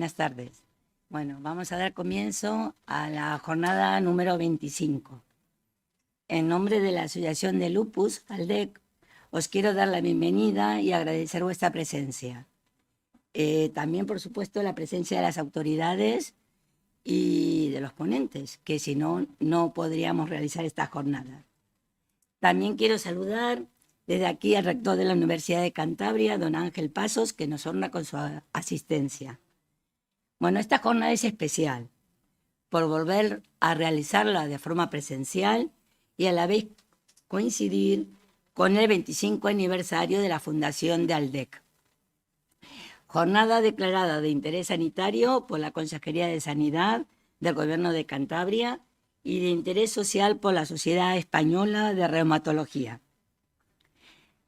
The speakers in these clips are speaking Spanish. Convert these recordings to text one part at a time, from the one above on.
buenas tardes. Bueno, vamos a dar comienzo a la jornada número 25. En nombre de la Asociación de Lupus, ALDEC, os quiero dar la bienvenida y agradecer vuestra presencia. También, por supuesto, la presencia de las autoridades y de los ponentes, que si no, no podríamos realizar esta jornada. También quiero saludar desde aquí al rector de la Universidad de Cantabria, don Ángel Pasos, que nos honra con su asistencia. Bueno, esta jornada es especial por volver a realizarla de forma presencial y a la vez coincidir con el 25 aniversario de la fundación de ALDEC. Jornada declarada de interés sanitario por la Consejería de Sanidad del Gobierno de Cantabria y de interés social por la Sociedad Española de Reumatología.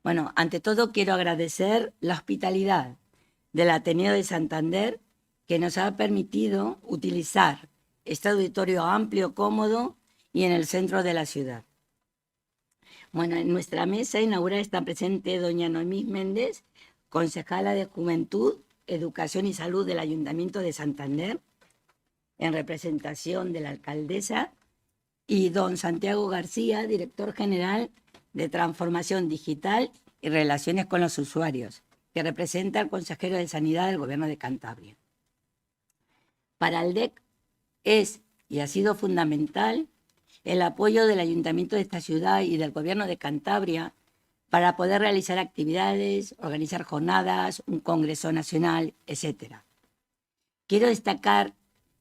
Bueno, ante todo quiero agradecer la hospitalidad del Ateneo de Santander, que nos ha permitido utilizar este auditorio amplio, cómodo y en el centro de la ciudad. Bueno, en nuestra mesa inaugural está presente doña Noemí Méndez, concejala de Juventud, Educación y Salud del Ayuntamiento de Santander, en representación de la alcaldesa, y don Santiago García, director general de Transformación Digital y Relaciones con los Usuarios, que representa al consejero de Sanidad del Gobierno de Cantabria. Para ALDEC es y ha sido fundamental el apoyo del Ayuntamiento de esta ciudad y del Gobierno de Cantabria para poder realizar actividades, organizar jornadas, un congreso nacional, etc. Quiero destacar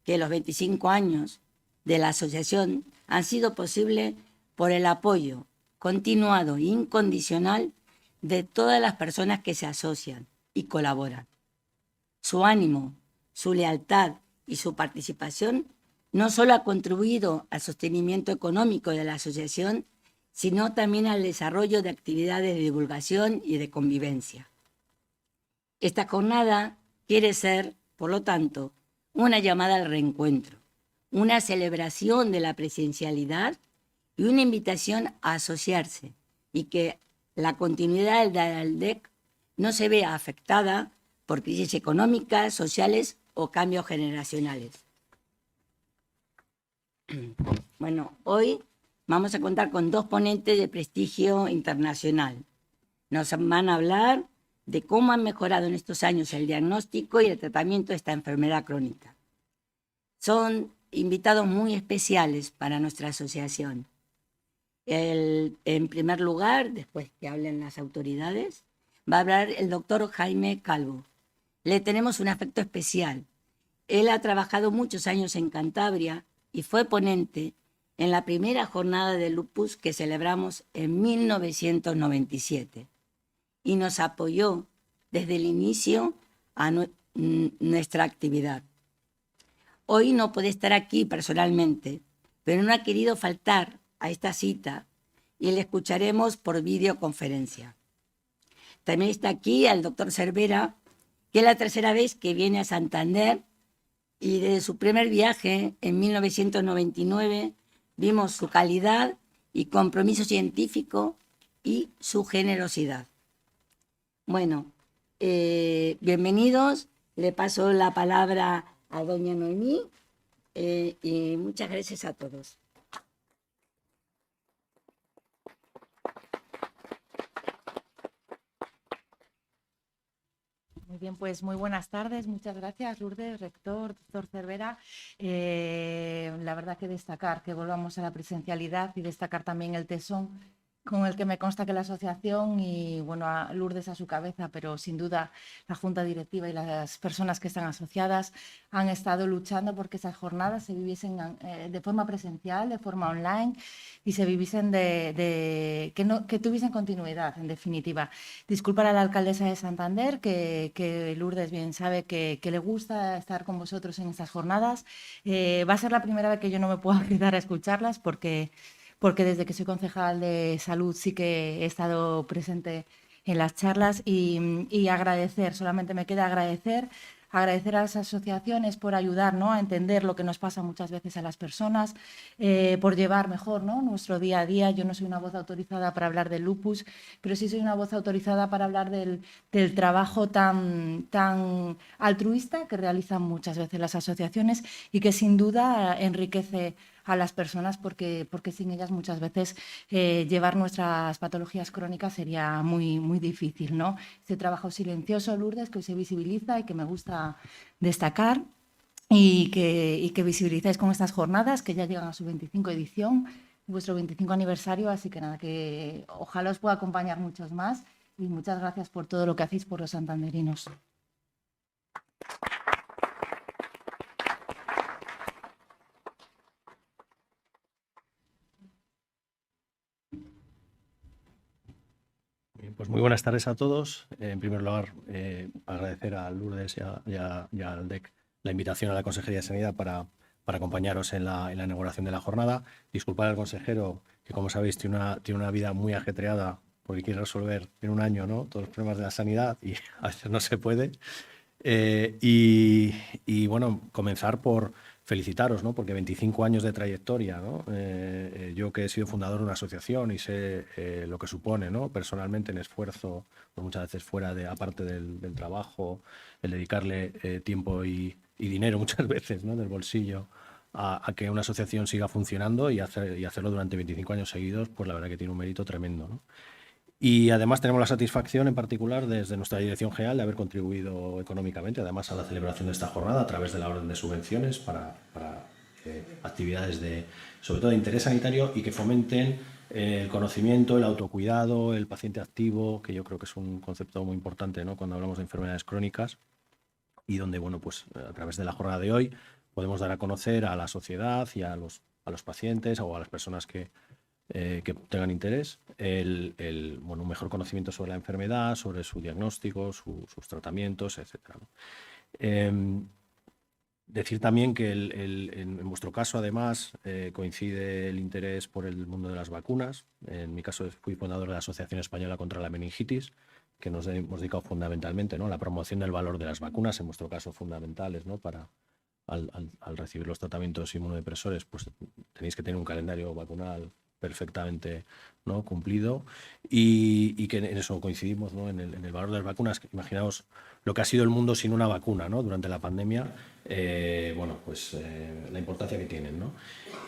que los 25 años de la asociación han sido posibles por el apoyo continuado e incondicional de todas las personas que se asocian y colaboran. Su ánimo, su lealtad y su participación no solo ha contribuido al sostenimiento económico de la asociación, sino también al desarrollo de actividades de divulgación y de convivencia. Esta jornada quiere ser, por lo tanto, una llamada al reencuentro, una celebración de la presencialidad y una invitación a asociarse y que la continuidad de ALDEC no se vea afectada por crisis económicas, sociales o cambios generacionales. Bueno, hoy vamos a contar con dos ponentes de prestigio internacional. Nos van a hablar de cómo han mejorado en estos años el diagnóstico y el tratamiento de esta enfermedad crónica. Son invitados muy especiales para nuestra asociación. En primer lugar, después que hablen las autoridades, va a hablar el doctor Jaime Calvo. Le tenemos un afecto especial. Él ha trabajado muchos años en Cantabria y fue ponente en la primera jornada de lupus que celebramos en 1997 y nos apoyó desde el inicio a nuestra actividad. Hoy no puede estar aquí personalmente, pero no ha querido faltar a esta cita y le escucharemos por videoconferencia. También está aquí el doctor Cervera, que es la tercera vez que viene a Santander y desde su primer viaje en 1999 vimos su calidad y compromiso científico y su generosidad. Bueno, bienvenidos. Le paso la palabra a doña Noemí y muchas gracias a todos. Muy bien, pues muy buenas tardes. Muchas gracias, Lourdes, rector, doctor Cervera. La verdad que destacar que volvamos a la presencialidad y destacar también el tesón con el que me consta que la asociación y, bueno, a Lourdes a su cabeza, pero sin duda la Junta Directiva y las personas que están asociadas han estado luchando porque esas jornadas se viviesen de forma presencial, de forma online y se viviesen que tuviesen continuidad, en definitiva. Disculpar a la alcaldesa de Santander, que Lourdes bien sabe que le gusta estar con vosotros en estas jornadas. Va a ser la primera vez que yo no me puedo quedar a escucharlas porque desde que soy concejal de salud sí que he estado presente en las charlas y agradecer, solamente me queda agradecer agradecer a las asociaciones por ayudar, ¿no?, a entender lo que nos pasa muchas veces a las personas, por llevar mejor, ¿no?, nuestro día a día. Yo no soy una voz autorizada para hablar del lupus, pero sí soy una voz autorizada para hablar del trabajo tan altruista que realizan muchas veces las asociaciones y que sin duda enriquece a las personas porque sin ellas muchas veces llevar nuestras patologías crónicas sería muy difícil, ¿no? Este trabajo silencioso, Lourdes, que hoy se visibiliza y que me gusta destacar y que visibilizáis con estas jornadas que ya llegan a su 25 edición, vuestro 25 aniversario, así que nada, que ojalá os pueda acompañar muchos más y muchas gracias por todo lo que hacéis por los santanderinos. Pues muy buenas tardes a todos. En primer lugar, agradecer a Lourdes y al DEC la invitación a la Consejería de Sanidad para acompañaros en la inauguración de la jornada. Disculpad al consejero, que como sabéis tiene una vida muy ajetreada porque quiere resolver en un año, ¿no?, todos los problemas de la sanidad y a veces no se puede. Y bueno, comenzar por felicitaros, ¿no?, porque 25 años de trayectoria, ¿no? Yo que he sido fundador de una asociación y sé lo que supone, ¿no?, personalmente en esfuerzo, pues muchas veces fuera de, aparte del trabajo, el dedicarle tiempo y dinero muchas veces, ¿no?, del bolsillo a que una asociación siga funcionando y hacerlo durante 25 años seguidos, pues la verdad que tiene un mérito tremendo, ¿no? Y además tenemos la satisfacción en particular desde nuestra Dirección General de haber contribuido económicamente además a la celebración de esta jornada a través de la orden de subvenciones para actividades sobre todo de interés sanitario y que fomenten el conocimiento, el autocuidado, el paciente activo, que yo creo que es un concepto muy importante, ¿no?, cuando hablamos de enfermedades crónicas y donde, bueno, pues a través de la jornada de hoy podemos dar a conocer a la sociedad y a los pacientes o a las personas que tengan interés, bueno, un mejor conocimiento sobre la enfermedad, sobre su diagnóstico, sus tratamientos, etc., ¿no? Decir también que en vuestro caso, además, coincide el interés por el mundo de las vacunas. En mi caso, fui fundador de la Asociación Española contra la Meningitis, que nos hemos dedicado fundamentalmente, ¿no?, a la promoción del valor de las vacunas, en vuestro caso fundamentales, ¿no?, para al recibir los tratamientos inmunodepresores, pues tenéis que tener un calendario vacunal perfectamente, ¿no?, cumplido y que en eso coincidimos, ¿no?, en el valor de las vacunas. Imaginaos lo que ha sido el mundo sin una vacuna, ¿no?, durante la pandemia, bueno, pues la importancia que tienen, ¿no?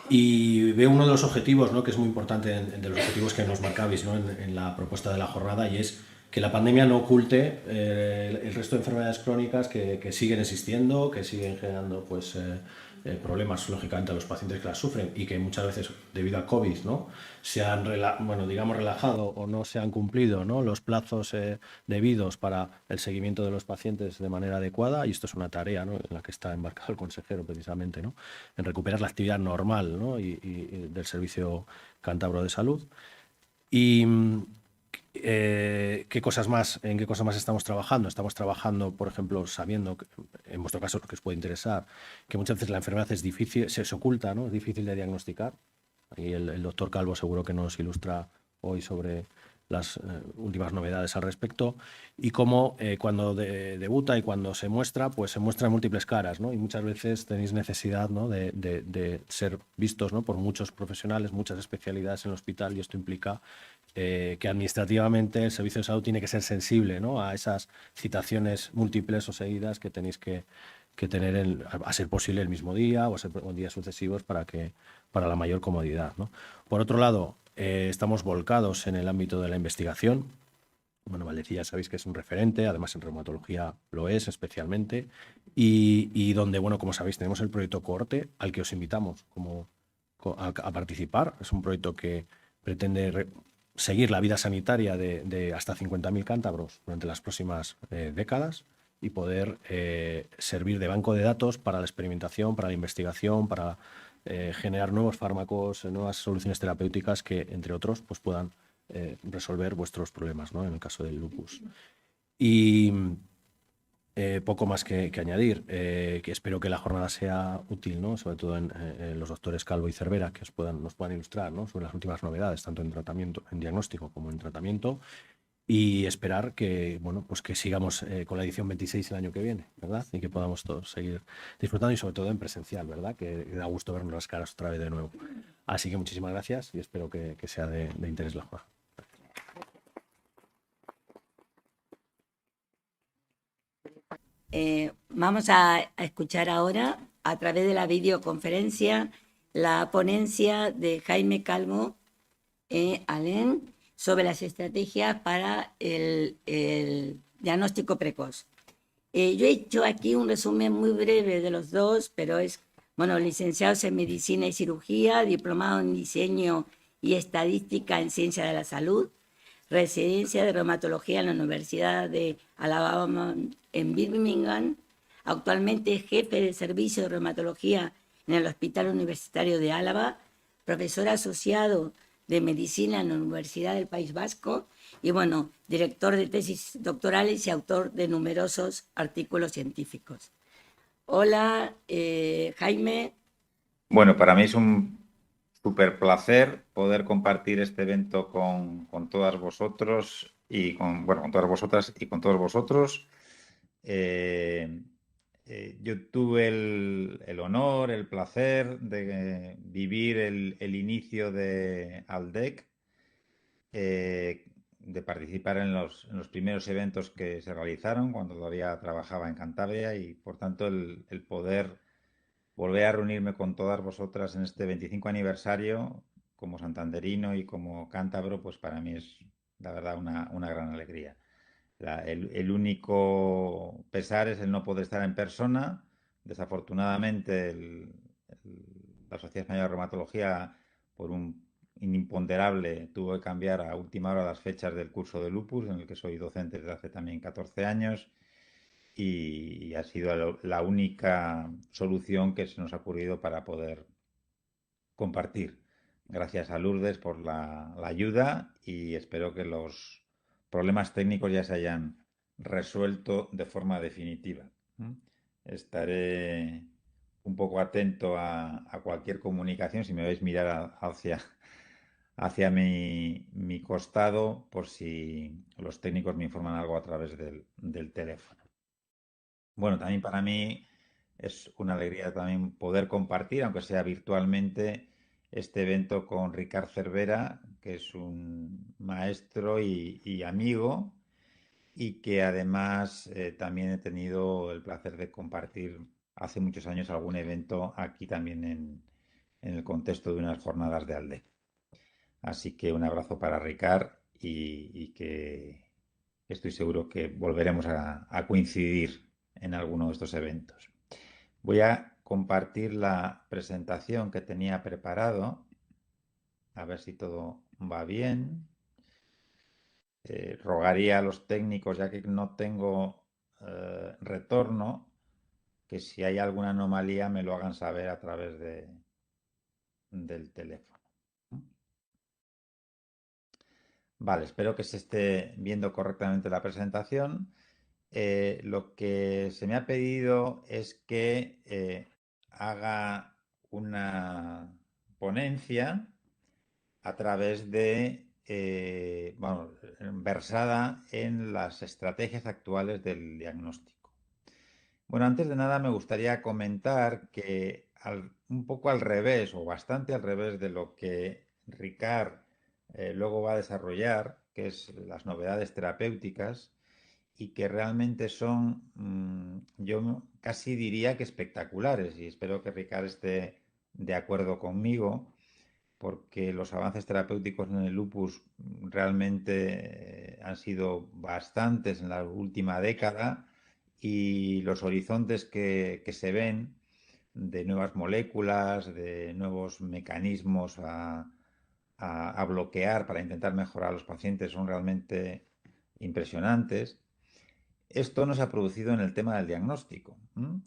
Y veo uno de los objetivos, ¿no?, que es muy importante de los objetivos que nos marcabais, ¿no?, en la propuesta de la jornada, y es que la pandemia no oculte el resto de enfermedades crónicas que siguen existiendo, que siguen generando pues, problemas, lógicamente, a los pacientes que las sufren y que muchas veces, debido a COVID, ¿no?, se han relajado o no se han cumplido, ¿no?, los plazos debidos para el seguimiento de los pacientes de manera adecuada, y esto es una tarea, ¿no?, en la que está embarcado el consejero precisamente, ¿no?, en recuperar la actividad normal, ¿no?, y del Servicio Cántabro de Salud. Y ¿en qué cosas más estamos trabajando? Estamos trabajando, por ejemplo, sabiendo, en vuestro caso, lo que os puede interesar, que muchas veces la enfermedad es difícil, se oculta, ¿no?, es difícil de diagnosticar. Y el doctor Calvo seguro que nos ilustra hoy sobre las últimas novedades al respecto y cómo cuando debuta y cuando se muestra, pues se muestran múltiples caras, ¿no? Y muchas veces tenéis necesidad, ¿no?, de ser vistos, ¿no?, por muchos profesionales, muchas especialidades en el hospital, y esto implica que administrativamente el Servicio de Salud tiene que ser sensible, ¿no?, a esas citaciones múltiples o seguidas que tenéis que tener, a ser posible, el mismo día o a ser días sucesivos para la mayor comodidad, ¿no? Por otro lado, estamos volcados en el ámbito de la investigación. Bueno, Valdecilla sabéis que es un referente, además en reumatología lo es especialmente, y donde, bueno, como sabéis, tenemos el proyecto Cohorte, al que os invitamos a participar. Es un proyecto que pretende seguir la vida sanitaria de hasta 50.000 cántabros durante las próximas décadas y poder servir de banco de datos para la experimentación, para la investigación, para generar nuevos fármacos, nuevas soluciones terapéuticas que, entre otros, pues puedan resolver vuestros problemas, ¿no?, en el caso del lupus. Y poco más que añadir, que espero que la jornada sea útil, ¿no?, sobre todo en los doctores Calvo y Cervera, que nos puedan ilustrar, ¿no?, sobre las últimas novedades, tanto en tratamiento, en diagnóstico como en tratamiento. y esperar que, bueno, pues que sigamos con la edición 26 el año que viene, ¿verdad? Y que podamos todos seguir disfrutando y sobre todo en presencial, ¿verdad? Que da gusto vernos las caras otra vez de nuevo. Así que muchísimas gracias y espero que sea de interés la jornada. Vamos a escuchar ahora, a través de la videoconferencia, la ponencia de Jaime Calvo Alén sobre las estrategias para el diagnóstico precoz. Yo he hecho aquí un resumen muy breve de los dos, pero es, bueno, licenciados en Medicina y Cirugía, diplomado en Diseño y Estadística en Ciencia de la Salud, residencia de reumatología en la Universidad de Alabama en Birmingham, actualmente jefe de servicio de reumatología en el Hospital Universitario de Álava, profesor asociado de medicina en la Universidad del País Vasco y, bueno, director de tesis doctorales y autor de numerosos artículos científicos. Hola, Jaime. Bueno, para mí es un súper placer poder compartir este evento con todas vosotros y con todas vosotras y con todos vosotros. Yo tuve el honor, el placer de vivir el inicio de Aldec, de participar en los primeros eventos que se realizaron cuando todavía trabajaba en Cantabria y por tanto el poder volver a reunirme con todas vosotras en este 25 aniversario como santanderino y como cántabro, pues para mí es la verdad una gran alegría. El único pesar es el no poder estar en persona. Desafortunadamente, la Sociedad Española de Reumatología, por un imponderable, tuvo que cambiar a última hora las fechas del curso de lupus, en el que soy docente desde hace también 14 años, y ha sido la única solución que se nos ha ocurrido para poder compartir. Gracias a Lourdes por la ayuda y espero que los problemas técnicos ya se hayan resuelto de forma definitiva. Estaré un poco atento a cualquier comunicación, si me veis mirar hacia mi costado, por si los técnicos me informan algo a través del teléfono. Bueno, también para mí es una alegría también poder compartir, aunque sea virtualmente, este evento con Ricard Cervera, que es un maestro y amigo, y que además también he tenido el placer de compartir hace muchos años algún evento aquí también en el contexto de unas jornadas de ALDE. Así que un abrazo para Ricard y que estoy seguro que volveremos a coincidir en alguno de estos eventos. Voy a compartir la presentación que tenía preparado, a ver si todo va bien. Rogaría a los técnicos, ya que no tengo retorno, que si hay alguna anomalía me lo hagan saber a través del teléfono. Vale, espero que se esté viendo correctamente la presentación. Lo que se me ha pedido es que haga una ponencia a través versada en las estrategias actuales del diagnóstico. Bueno, antes de nada me gustaría comentar que un poco al revés o bastante al revés de lo que Ricard luego va a desarrollar, que es las novedades terapéuticas, y que realmente son, yo casi diría que espectaculares, y espero que Ricard esté de acuerdo conmigo, porque los avances terapéuticos en el lupus realmente han sido bastantes en la última década y los horizontes que se ven de nuevas moléculas, de nuevos mecanismos a bloquear para intentar mejorar a los pacientes son realmente impresionantes. Esto no se ha producido en el tema del diagnóstico,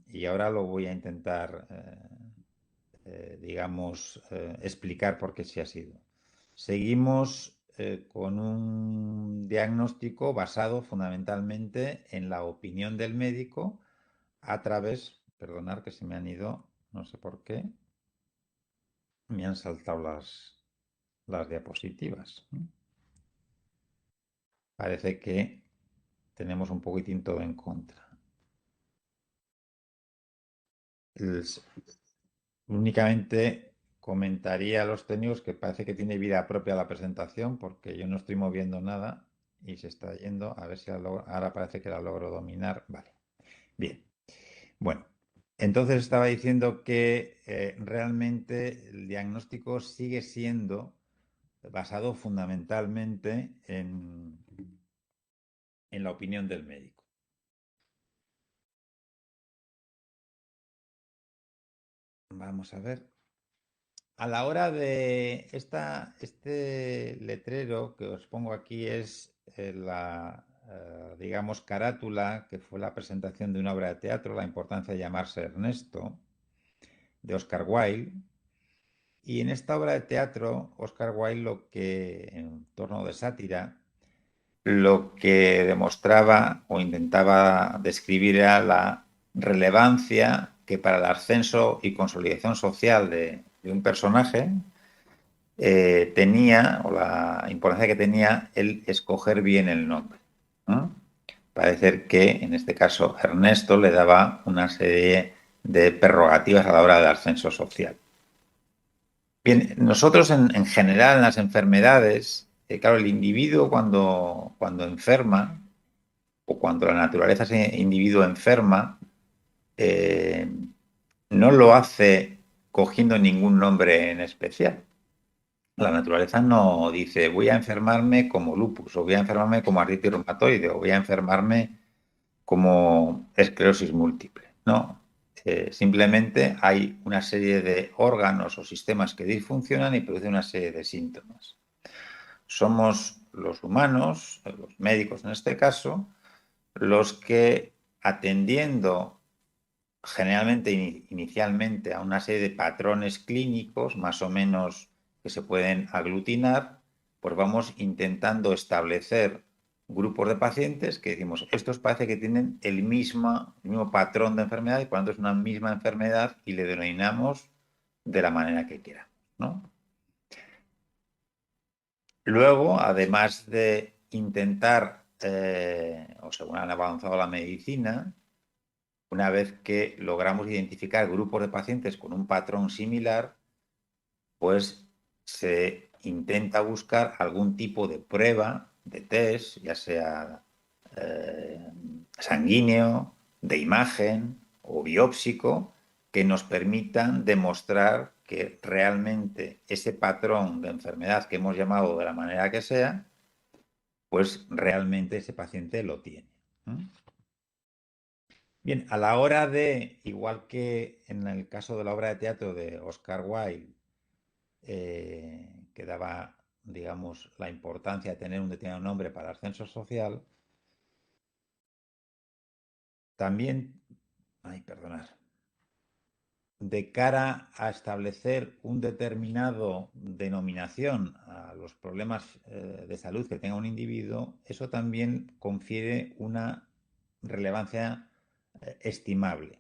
y ahora lo voy a intentar explicar por qué sí ha sido. Seguimos con un diagnóstico basado fundamentalmente en la opinión del médico a través, perdonad que se me han ido, no sé por qué, me han saltado las diapositivas. parece que tenemos un poquitín todo en contra. Únicamente comentaría a los técnicos que parece que tiene vida propia la presentación, porque yo no estoy moviendo nada y se está yendo. A ver si ahora parece que la logro dominar. Vale. Bien. Bueno, entonces estaba diciendo que realmente el diagnóstico sigue siendo basado fundamentalmente en la opinión del médico. Vamos a ver. A la hora de este letrero que os pongo aquí es digamos, carátula, que fue la presentación de una obra de teatro, La importancia de llamarse Ernesto, de Oscar Wilde. Y en esta obra de teatro, Oscar Wilde, en torno de sátira, lo que demostraba o intentaba describir era la relevancia que para el ascenso y consolidación social de un personaje tenía, o la importancia que tenía el escoger bien el nombre, ¿no? Parece que en este caso Ernesto le daba una serie de prerrogativas a la hora del ascenso social. Bien, nosotros en general en las enfermedades, claro, el individuo cuando enferma, o cuando la naturaleza de ese individuo enferma, no lo hace cogiendo ningún nombre en especial. La naturaleza no dice voy a enfermarme como lupus, o voy a enfermarme como artritis reumatoide, o voy a enfermarme como esclerosis múltiple. No, simplemente hay una serie de órganos o sistemas que disfuncionan y producen una serie de síntomas. Somos los humanos, los médicos en este caso, los que atendiendo generalmente inicialmente a una serie de patrones clínicos más o menos que se pueden aglutinar, pues vamos intentando establecer grupos de pacientes que decimos, estos parece que tienen el mismo patrón de enfermedad y por lo tanto es una misma enfermedad y le denominamos de la manera que queramos, ¿no? Luego, además de intentar, o según han avanzado la medicina, una vez que logramos identificar grupos de pacientes con un patrón similar, pues se intenta buscar algún tipo de prueba, de test, ya sea sanguíneo, de imagen o biópsico, que nos permitan demostrar que realmente ese patrón de enfermedad que hemos llamado de la manera que sea, pues realmente ese paciente lo tiene. Bien, a la hora de, igual que en el caso de la obra de teatro de Oscar Wilde, que daba, digamos, la importancia de tener un determinado nombre para el ascenso social, también, perdonad, de cara a establecer un determinado denominación a los problemas de salud que tenga un individuo, eso también confiere una relevancia estimable.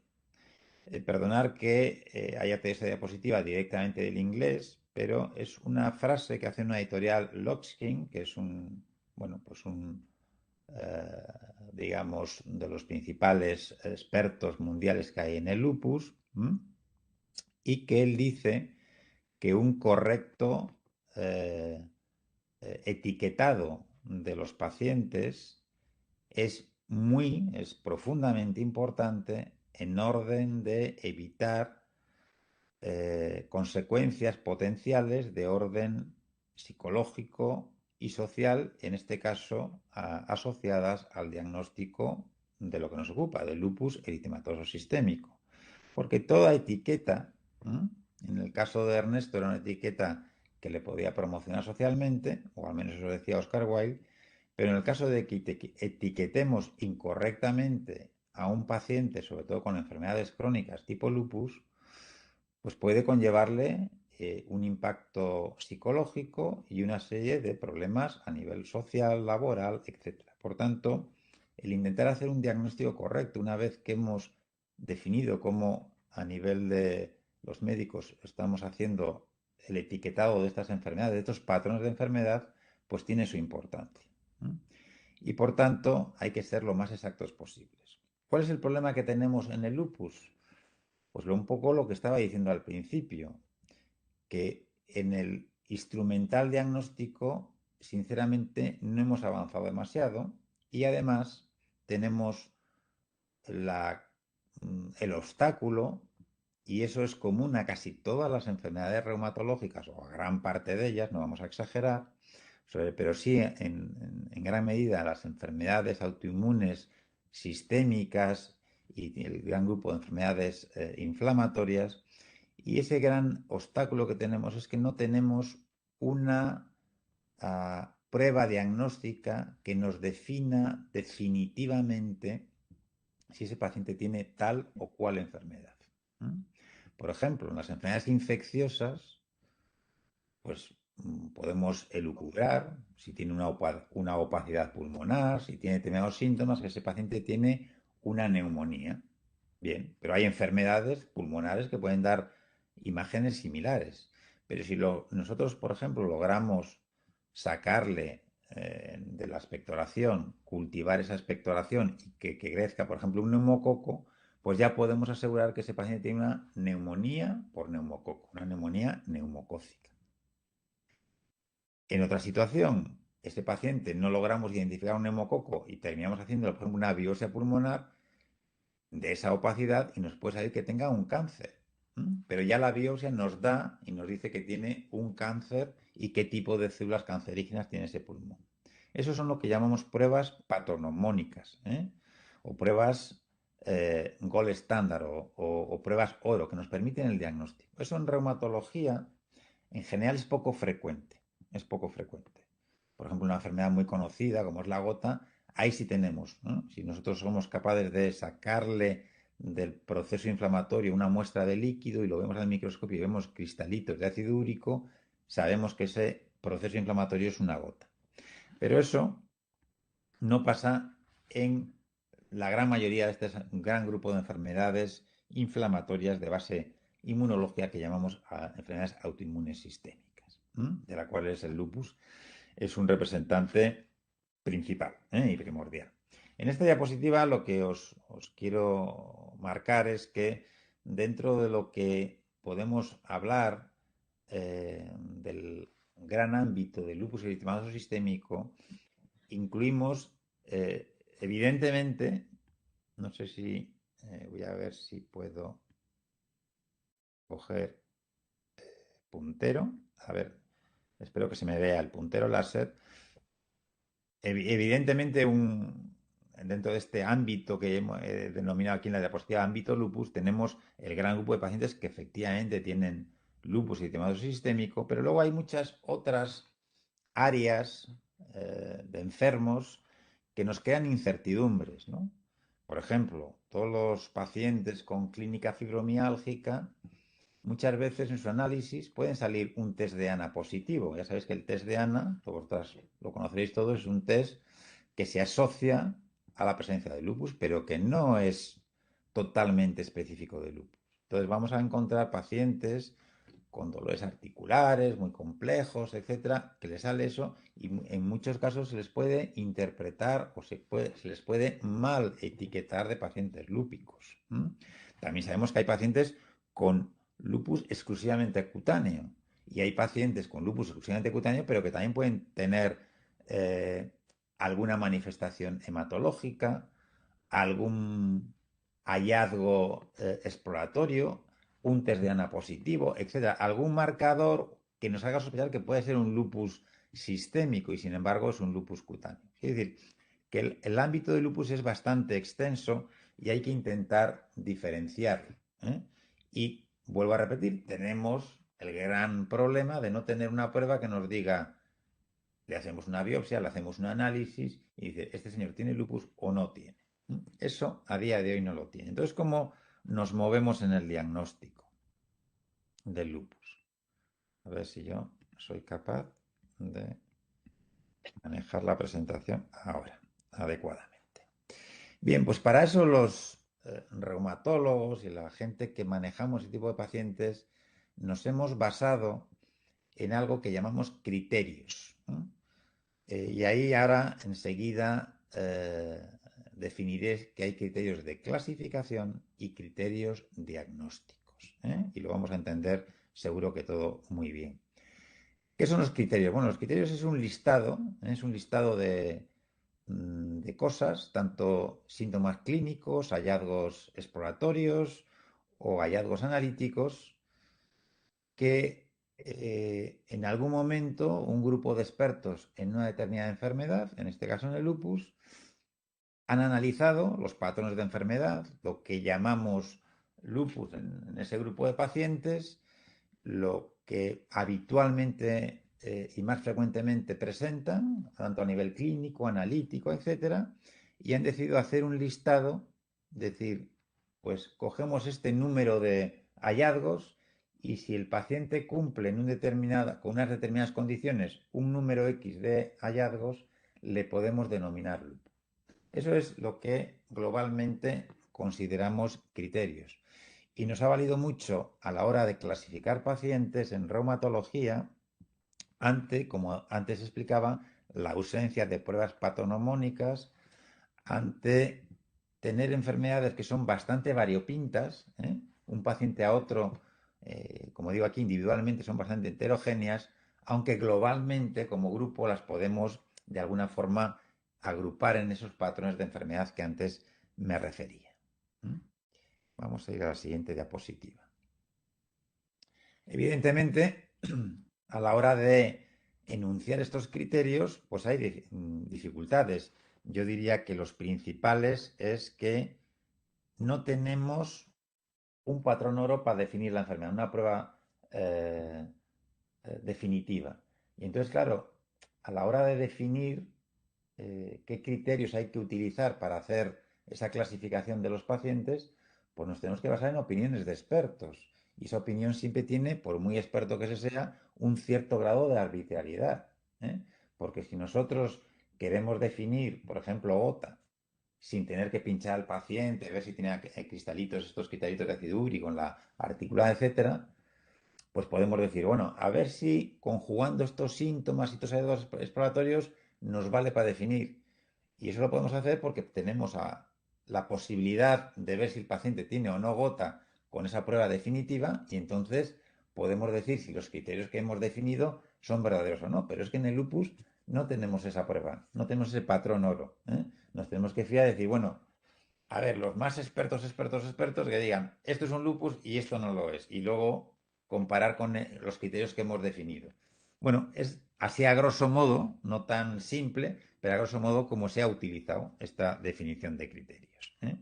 Perdonar que haya tenido esta diapositiva directamente del inglés, pero es una frase que hace una editorial Lockskin, que es digamos, de los principales expertos mundiales que hay en el lupus, y que él dice que un correcto etiquetado de los pacientes es profundamente importante en orden de evitar consecuencias potenciales de orden psicológico y social, en este caso asociadas al diagnóstico de lo que nos ocupa, del lupus eritematoso sistémico. Porque toda etiqueta, en el caso de Ernesto era una etiqueta que le podía promocionar socialmente, o al menos eso decía Oscar Wilde, pero en el caso de que etiquetemos incorrectamente a un paciente, sobre todo con enfermedades crónicas tipo lupus, pues puede conllevarle un impacto psicológico y una serie de problemas a nivel social, laboral, etc. Por tanto, el intentar hacer un diagnóstico correcto, una vez que hemos definido cómo a nivel de los médicos estamos haciendo el etiquetado de estas enfermedades, de estos patrones de enfermedad, pues tiene su importancia. y por tanto hay que ser lo más exactos posibles. ¿Cuál es el problema que tenemos en el lupus? Pues un poco lo que estaba diciendo al principio, que en el instrumental diagnóstico, sinceramente, no hemos avanzado demasiado y además tenemos el obstáculo, y eso es común a casi todas las enfermedades reumatológicas, o a gran parte de ellas, no vamos a exagerar, pero sí en gran medida las enfermedades autoinmunes sistémicas y el gran grupo de enfermedades inflamatorias. Y ese gran obstáculo que tenemos es que no tenemos una prueba diagnóstica que nos defina definitivamente si ese paciente tiene tal o cual enfermedad. Por ejemplo, en las enfermedades infecciosas, pues podemos elucubrar si tiene una opacidad pulmonar, si tiene determinados síntomas, que ese paciente tiene una neumonía. Bien, pero hay enfermedades pulmonares que pueden dar imágenes similares. Pero si nosotros, por ejemplo, logramos sacarle de la expectoración, cultivar esa expectoración y que crezca, por ejemplo, un neumococo, pues ya podemos asegurar que ese paciente tiene una neumonía por neumococo, una neumonía neumocócica. En otra situación, este paciente no logramos identificar un neumococo y terminamos haciendo, por ejemplo, una biopsia pulmonar de esa opacidad y nos puede salir que tenga un cáncer. Pero ya la biopsia nos da y nos dice que tiene un cáncer y qué tipo de células cancerígenas tiene ese pulmón. Eso son lo que llamamos pruebas patognomónicas, o pruebas gold estándar o pruebas oro que nos permiten el diagnóstico. Eso en reumatología en general es poco frecuente. Es poco frecuente. Por ejemplo, una enfermedad muy conocida como es la gota, ahí sí tenemos, ¿no? Si nosotros somos capaces de sacarle del proceso inflamatorio una muestra de líquido y lo vemos al microscopio y vemos cristalitos de ácido úrico, sabemos que ese proceso inflamatorio es una gota. Pero eso no pasa en la gran mayoría de este gran grupo de enfermedades inflamatorias de base inmunológica que llamamos enfermedades autoinmunes sistémicas, de la cual el lupus es un representante principal y primordial. En esta diapositiva lo que os quiero marcar es que dentro de lo que podemos hablar del gran ámbito del lupus eritematoso sistémico, incluimos evidentemente, no sé si voy a ver si puedo coger puntero, a ver, espero que se me vea el puntero láser. Evidentemente, dentro de este ámbito que hemos denominado aquí en la diapositiva ámbito lupus, tenemos el gran grupo de pacientes que efectivamente tienen lupus eritematoso sistémico, pero luego hay muchas otras áreas de enfermos que nos crean incertidumbres, ¿no? Por ejemplo, todos los pacientes con clínica fibromiálgica, muchas veces en su análisis pueden salir un test de ANA positivo. Ya sabéis que el test de ANA, vosotros lo conoceréis todos, es un test que se asocia a la presencia de lupus, pero que no es totalmente específico de lupus. Entonces vamos a encontrar pacientes con dolores articulares muy complejos, etcétera, que les sale eso y en muchos casos se les puede interpretar o se les puede mal etiquetar de pacientes lúpicos. También sabemos que hay pacientes con lupus exclusivamente cutáneo y hay pacientes con lupus exclusivamente cutáneo, pero que también pueden tener alguna manifestación hematológica, algún hallazgo exploratorio, un test de ANA positivo, etcétera, algún marcador que nos haga sospechar que puede ser un lupus sistémico y sin embargo es un lupus cutáneo. Es decir, que el ámbito del lupus es bastante extenso y hay que intentar diferenciarlo. Y vuelvo a repetir, tenemos el gran problema de no tener una prueba que nos diga, le hacemos una biopsia, le hacemos un análisis y dice, este señor tiene lupus o no tiene. Eso a día de hoy no lo tiene. Entonces, ¿cómo nos movemos en el diagnóstico del lupus? A ver si yo soy capaz de manejar la presentación ahora adecuadamente. Bien, pues para eso los reumatólogos y la gente que manejamos ese tipo de pacientes nos hemos basado en algo que llamamos criterios. Y ahí ahora enseguida definiré que hay criterios de clasificación y criterios diagnósticos, ¿eh? Y lo vamos a entender seguro que todo muy bien. ¿Qué son los criterios? Bueno, los criterios es un listado de cosas, tanto síntomas clínicos, hallazgos exploratorios o hallazgos analíticos, que en algún momento un grupo de expertos en una determinada enfermedad, en este caso en el lupus, han analizado los patrones de enfermedad, lo que llamamos lupus en ese grupo de pacientes, lo que habitualmente y más frecuentemente presentan, tanto a nivel clínico, analítico, etcétera, y han decidido hacer un listado, decir, pues cogemos este número de hallazgos y si el paciente cumple con unas determinadas condiciones un número X de hallazgos, le podemos denominar lupus. Eso es lo que globalmente consideramos criterios. Y nos ha valido mucho a la hora de clasificar pacientes en reumatología como antes explicaba, la ausencia de pruebas patognomónicas, ante tener enfermedades que son bastante variopintas, ¿eh? Un paciente a otro, como digo aquí, individualmente son bastante heterogéneas, aunque globalmente como grupo las podemos de alguna forma agrupar en esos patrones de enfermedad que antes me refería. Vamos a ir a la siguiente diapositiva. Evidentemente, a la hora de enunciar estos criterios, pues hay dificultades. Yo diría que los principales es que no tenemos un patrón oro para definir la enfermedad, una prueba definitiva. Y entonces, claro, a la hora de definir qué criterios hay que utilizar para hacer esa clasificación de los pacientes, pues nos tenemos que basar en opiniones de expertos. Y esa opinión siempre tiene, por muy experto que se sea, un cierto grado de arbitrariedad, ¿eh? Porque si nosotros queremos definir, por ejemplo, gota, sin tener que pinchar al paciente, ver si tiene cristalitos, estos cristalitos de ácido úrico en la articulada, etcétera, pues podemos decir, bueno, a ver si conjugando estos síntomas y estos hallazgos exploratorios nos vale para definir. Y eso lo podemos hacer porque tenemos la posibilidad de ver si el paciente tiene o no gota con esa prueba definitiva y entonces podemos decir si los criterios que hemos definido son verdaderos o no. Pero es que en el lupus no tenemos esa prueba, no tenemos ese patrón oro, ¿eh? Nos tenemos que fiar y decir, bueno, a ver, los más expertos que digan, esto es un lupus y esto no lo es. Y luego comparar con los criterios que hemos definido. Bueno, es así a grosso modo, no tan simple, pero a grosso modo como se ha utilizado esta definición de criterios, ¿eh?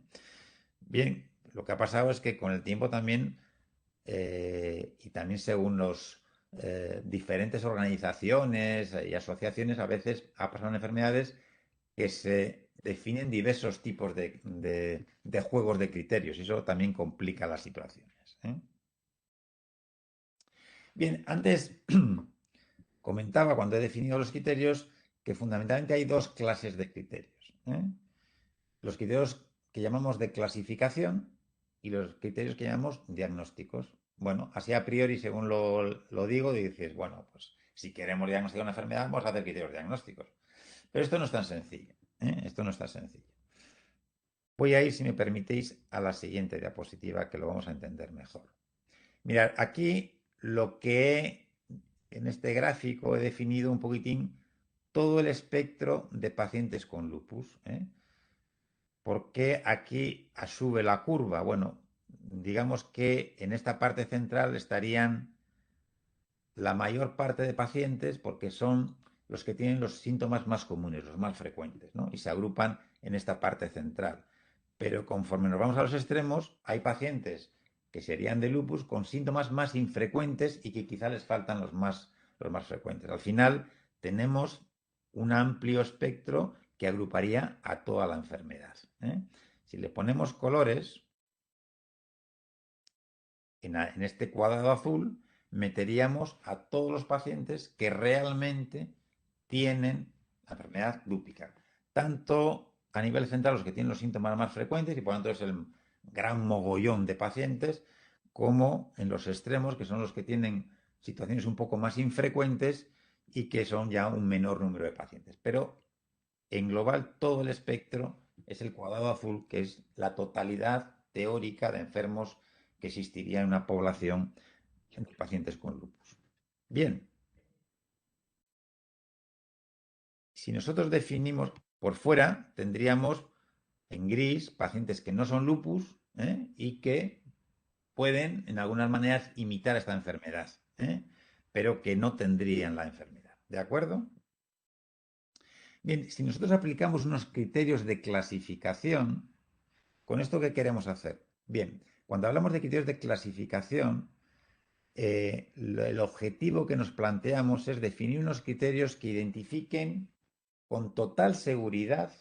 Bien, lo que ha pasado es que con el tiempo también, y también según los diferentes organizaciones y asociaciones, a veces ha pasado en enfermedades que se definen diversos tipos de juegos de criterios y eso también complica las situaciones, ¿eh? Bien, antes comentaba cuando he definido los criterios que fundamentalmente hay dos clases de criterios, ¿eh? Los criterios que llamamos de clasificación y los criterios que llamamos diagnósticos. Bueno, así a priori, según lo digo, dices, bueno, pues si queremos diagnosticar una enfermedad, vamos a hacer criterios diagnósticos. Pero esto no es tan sencillo, ¿eh? Esto no es tan sencillo. Voy a ir, si me permitéis, a la siguiente diapositiva que lo vamos a entender mejor. Mirad, aquí lo que en este gráfico he definido un poquitín todo el espectro de pacientes con lupus, ¿eh? ¿Por qué aquí sube la curva? Bueno, digamos que en esta parte central estarían la mayor parte de pacientes porque son los que tienen los síntomas más comunes, los más frecuentes, ¿no? Y se agrupan en esta parte central. Pero conforme nos vamos a los extremos, hay pacientes que serían de lupus con síntomas más infrecuentes y que quizá les faltan los más frecuentes. Al final tenemos un amplio espectro que agruparía a toda la enfermedad, ¿eh? Si le ponemos colores, en este cuadrado azul meteríamos a todos los pacientes que realmente tienen la enfermedad lúpica. Tanto a nivel central los que tienen los síntomas más frecuentes, y por lo tanto es el gran mogollón de pacientes, como en los extremos, que son los que tienen situaciones un poco más infrecuentes y que son ya un menor número de pacientes. Pero en global todo el espectro es el cuadrado azul, que es la totalidad teórica de enfermos que existiría en una población de pacientes con lupus. Bien, si nosotros definimos por fuera, tendríamos en gris pacientes que no son lupus y que pueden, en algunas maneras, imitar esta enfermedad, pero que no tendrían la enfermedad. ¿De acuerdo? Bien, si nosotros aplicamos unos criterios de clasificación, ¿con esto qué queremos hacer? Bien, cuando hablamos de criterios de clasificación, el objetivo que nos planteamos es definir unos criterios que identifiquen con total seguridad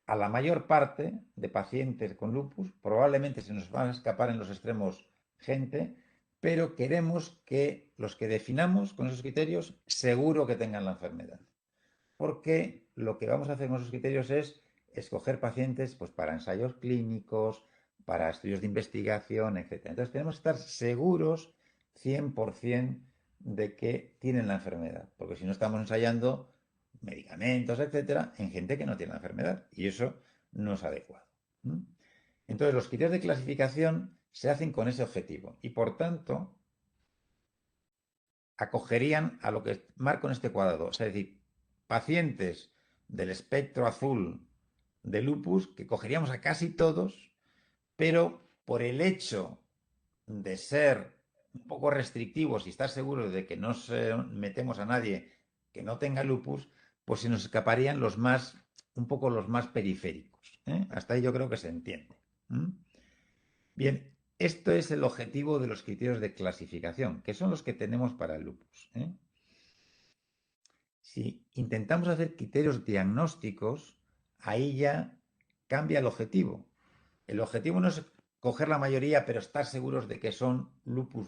a la mayor parte de pacientes con lupus. Probablemente se nos van a escapar en los extremos gente, pero queremos que los que definamos con esos criterios seguro que tengan la enfermedad. Porque lo que vamos a hacer con esos criterios es escoger pacientes pues, para ensayos clínicos, para estudios de investigación, etc. Entonces tenemos que estar seguros 100% de que tienen la enfermedad, porque si no estamos ensayando medicamentos, etcétera, en gente que no tiene la enfermedad, y eso no es adecuado. Entonces los criterios de clasificación se hacen con ese objetivo y por tanto acogerían a lo que marco en este cuadrado, es decir, pacientes del espectro azul de lupus que cogeríamos a casi todos, pero por el hecho de ser un poco restrictivos y estar seguros de que no metemos a nadie que no tenga lupus, pues se nos escaparían los más, un poco los más periféricos. Hasta ahí yo creo que se entiende. Bien, esto es el objetivo de los criterios de clasificación, que son los que tenemos para el lupus. Si intentamos hacer criterios diagnósticos, ahí ya cambia el objetivo. El objetivo no es coger la mayoría, pero estar seguros de que son lupus,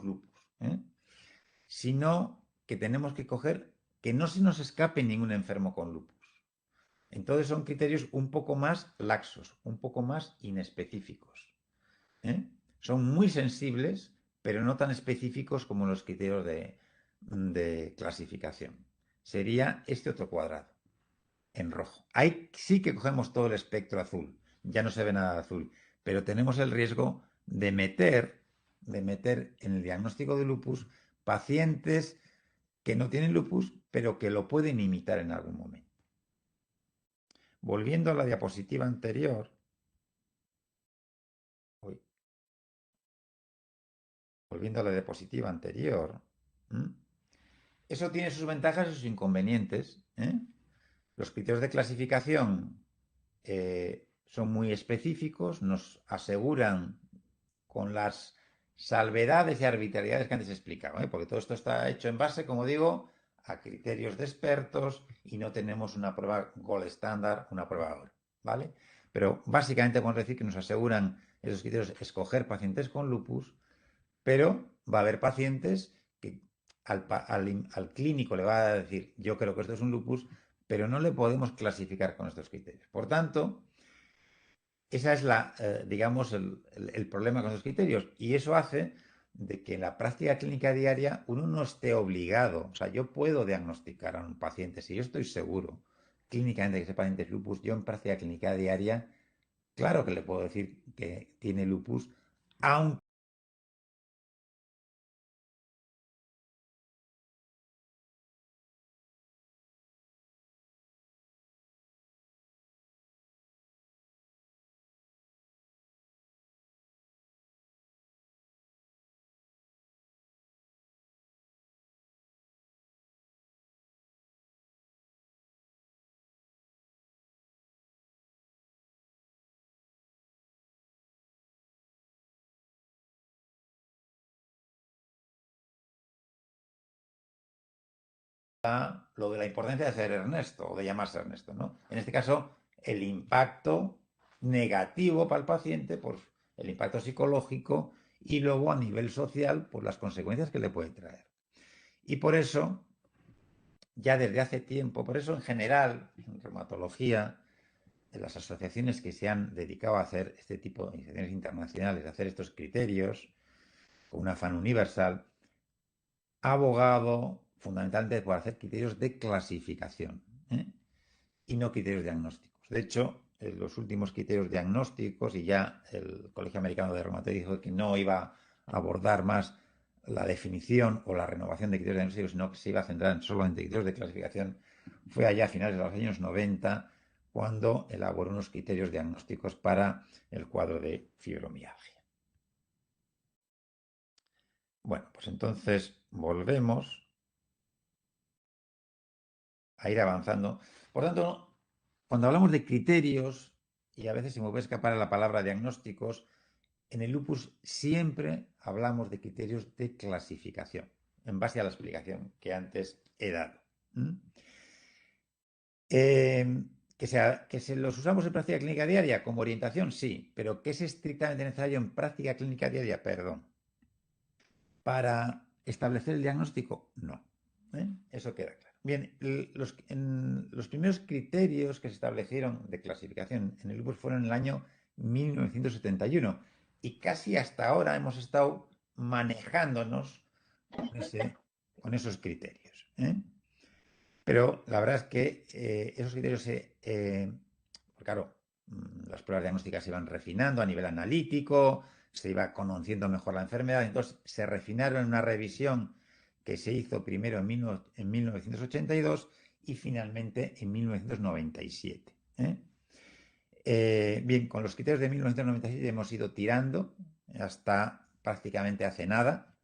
sino que tenemos que coger que no se nos escape ningún enfermo con lupus. Entonces son criterios un poco más laxos, un poco más inespecíficos. Son muy sensibles, pero no tan específicos como los criterios de clasificación. Sería este otro cuadrado, en rojo. Ahí sí que cogemos todo el espectro azul, ya no se ve nada de azul, pero tenemos el riesgo de meter en el diagnóstico de lupus pacientes que no tienen lupus, pero que lo pueden imitar en algún momento. Volviendo a la diapositiva anterior, eso tiene sus ventajas y sus inconvenientes. Los criterios de clasificación son muy específicos, nos aseguran con las salvedades y arbitrariedades que antes explicaba, porque todo esto está hecho en base, como digo, a criterios de expertos y no tenemos una prueba gold estándar, una prueba oro, ¿vale? Pero básicamente podemos decir que nos aseguran esos criterios escoger pacientes con lupus, pero va a haber pacientes que al clínico le va a decir, yo creo que esto es un lupus, pero no le podemos clasificar con estos criterios. Por tanto, esa es digamos, el problema con los criterios. Y eso hace de que en la práctica clínica diaria uno no esté obligado. O sea, yo puedo diagnosticar a un paciente, si yo estoy seguro clínicamente que ese paciente es lupus, yo en práctica clínica diaria, claro que le puedo decir que tiene lupus, aunque lo de la importancia de ser Ernesto o de llamarse Ernesto, ¿no? En este caso, el impacto negativo para el paciente, pues el impacto psicológico y luego a nivel social, pues las consecuencias que le puede traer. Y por eso, ya desde hace tiempo, por eso en general, en reumatología, en las asociaciones que se han dedicado a hacer este tipo de iniciativas internacionales, a hacer estos criterios con un afán universal, ha abogado fundamentalmente por hacer criterios de clasificación, y no criterios diagnósticos. De hecho, los últimos criterios diagnósticos, y ya el Colegio Americano de Reumatología dijo que no iba a abordar más la definición o la renovación de criterios diagnósticos, sino que se iba a centrar solamente en criterios de clasificación, fue allá a finales de los años 90 cuando elaboró unos criterios diagnósticos para el cuadro de fibromialgia. Bueno, pues entonces volvemos a ir avanzando. Por tanto, cuando hablamos de criterios, y a veces se me puede escapar la palabra diagnósticos, en el lupus siempre hablamos de criterios de clasificación, en base a la explicación que antes he dado. Que se los usamos en práctica clínica diaria como orientación, sí, pero que es estrictamente necesario en práctica clínica diaria, perdón, para establecer el diagnóstico, no. Eso queda claro. Bien, los primeros criterios que se establecieron de clasificación en el lupus fueron en el año 1971 y casi hasta ahora hemos estado manejándonos con esos criterios. Pero la verdad es que esos criterios pues claro, las pruebas diagnósticas se iban refinando a nivel analítico, se iba conociendo mejor la enfermedad, entonces se refinaron en una revisión que se hizo primero en 1982 y finalmente en 1997. Bien, con los criterios de 1997 hemos ido tirando hasta prácticamente hace nada,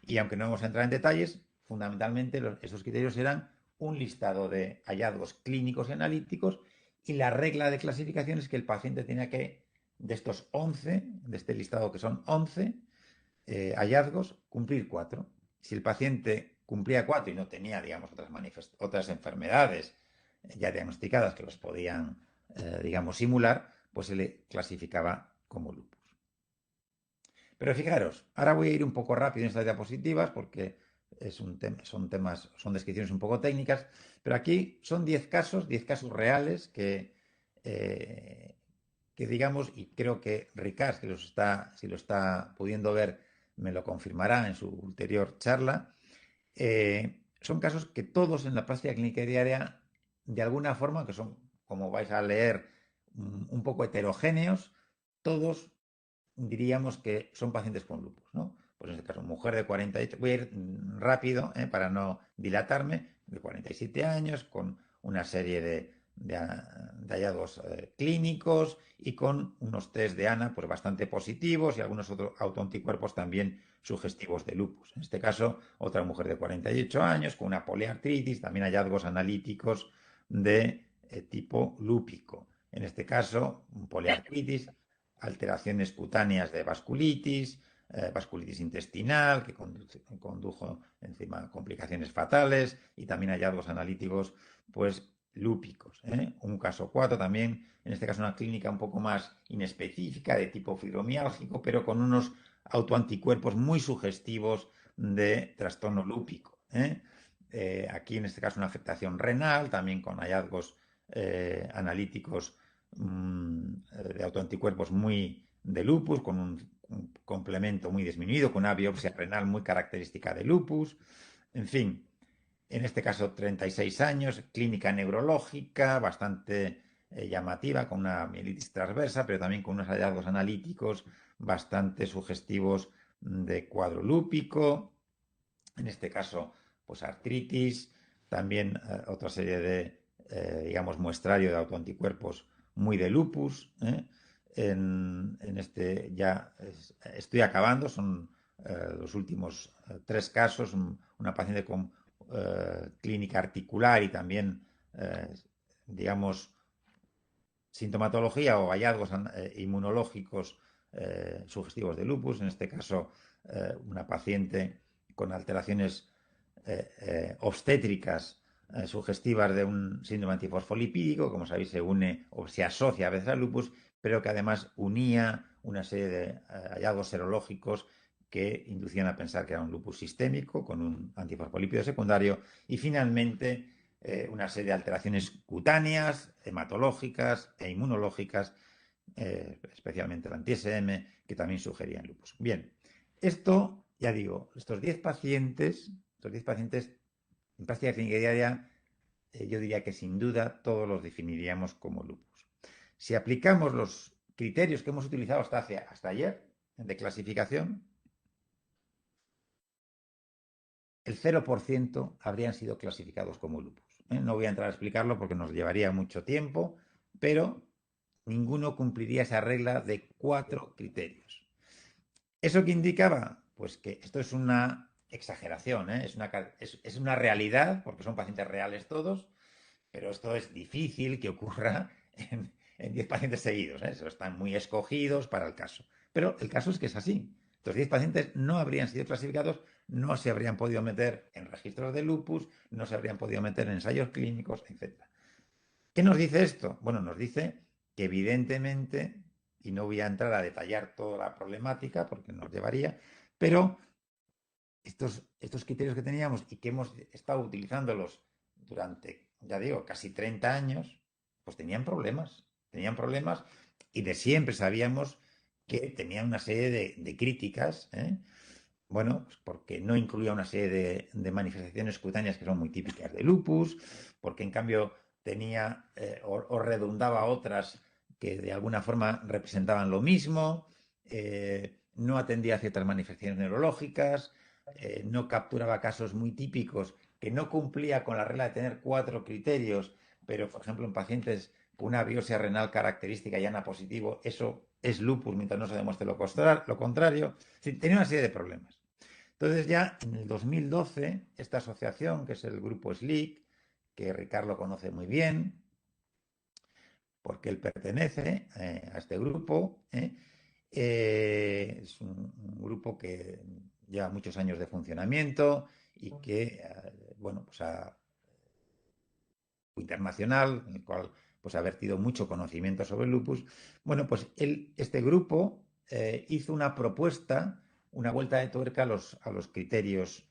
y aunque no vamos a entrar en detalles, fundamentalmente esos criterios eran un listado de hallazgos clínicos y analíticos, y la regla de clasificación es que el paciente tenía que, de estos 11, de este listado que son 11 hallazgos, cumplir 4. Si el paciente cumplía 4 y no tenía, digamos, otras enfermedades ya diagnosticadas que los podían, digamos, simular, pues se le clasificaba como lupus. Pero fijaros, ahora voy a ir un poco rápido en estas diapositivas porque son descripciones un poco técnicas, pero aquí son 10 casos reales que digamos, y creo que Ricard, si lo está pudiendo ver, me lo confirmará en su ulterior charla, son casos que todos en la práctica clínica diaria, de alguna forma, que son, como vais a leer, un poco heterogéneos, todos diríamos que son pacientes con lupus, ¿no? Pues en este caso, mujer de 48, voy a ir rápido para no dilatarme, de 47 años, con una serie de hallazgos clínicos y con unos test de ANA pues bastante positivos y algunos otros autoanticuerpos también sugestivos de lupus. En este caso, otra mujer de 48 años con una poliartritis, también hallazgos analíticos de tipo lúpico. En este caso, poliartritis, alteraciones cutáneas de vasculitis, vasculitis intestinal, que condujo encima a complicaciones fatales, y también hallazgos analíticos, pues, lúpicos. Un caso 4 también, en este caso una clínica un poco más inespecífica, de tipo fibromiálgico, pero con unos autoanticuerpos muy sugestivos de trastorno lúpico. Aquí, en este caso, una afectación renal, también con hallazgos analíticos de autoanticuerpos muy de lupus, con un complemento muy disminuido, con una biopsia renal muy característica de lupus. En fin, en este caso 36 años, clínica neurológica bastante llamativa, con una mielitis transversa, pero también con unos hallazgos analíticos bastante sugestivos de cuadro lúpico. En este caso, pues artritis, también otra serie de, digamos, muestrario de autoanticuerpos muy de lupus. En este ya estoy acabando, son los últimos 3 casos, una paciente con clínica articular y también, digamos, sintomatología o hallazgos inmunológicos sugestivos de lupus, en este caso una paciente con alteraciones obstétricas sugestivas de un síndrome antifosfolipídico, como sabéis se une o se asocia a veces al lupus, pero que además unía una serie de hallazgos serológicos que inducían a pensar que era un lupus sistémico con un antifosfolípido secundario, y finalmente una serie de alteraciones cutáneas, hematológicas e inmunológicas, especialmente el anti-SM, que también sugerían lupus. Bien, esto, ya digo, estos 10 pacientes En práctica clínica diaria, yo diría que sin duda todos los definiríamos como lupus. Si aplicamos los criterios que hemos utilizado hasta ayer de clasificación, el 0% habrían sido clasificados como lupus. No voy a entrar a explicarlo porque nos llevaría mucho tiempo, pero ninguno cumpliría esa regla de 4 criterios. ¿Eso qué indicaba? Pues que esto es una exageración, es una realidad, porque son pacientes reales todos, pero esto es difícil que ocurra en 10 pacientes seguidos. Eso están muy escogidos para el caso. Pero el caso es que es así. Estos 10 pacientes no habrían sido clasificados, no se habrían podido meter en registros de lupus, no se habrían podido meter en ensayos clínicos, etc. ¿Qué nos dice esto? Bueno, nos dice que evidentemente, y no voy a entrar a detallar toda la problemática porque nos llevaría, pero estos criterios que teníamos y que hemos estado utilizándolos durante, ya digo, casi 30 años, pues tenían problemas y de siempre sabíamos que tenían una serie de críticas, bueno, pues porque no incluía una serie de manifestaciones cutáneas que son muy típicas de lupus, porque en cambio tenía o redundaba otras que de alguna forma representaban lo mismo, no atendía a ciertas manifestaciones neurológicas, no capturaba casos muy típicos, que no cumplía con la regla de tener 4 criterios, pero por ejemplo en pacientes con una biopsia renal característica y ANA positivo, eso es lupus mientras no se demuestre lo contrario. Sí, tenía una serie de problemas. Entonces ya en el 2012, esta asociación, que es el grupo SLIC, que Ricardo conoce muy bien, porque él pertenece a este grupo, es un grupo que lleva muchos años de funcionamiento y que, bueno, pues internacional, en el cual pues ha vertido mucho conocimiento sobre el lupus. Bueno, pues este grupo hizo una propuesta, una vuelta de tuerca a los criterios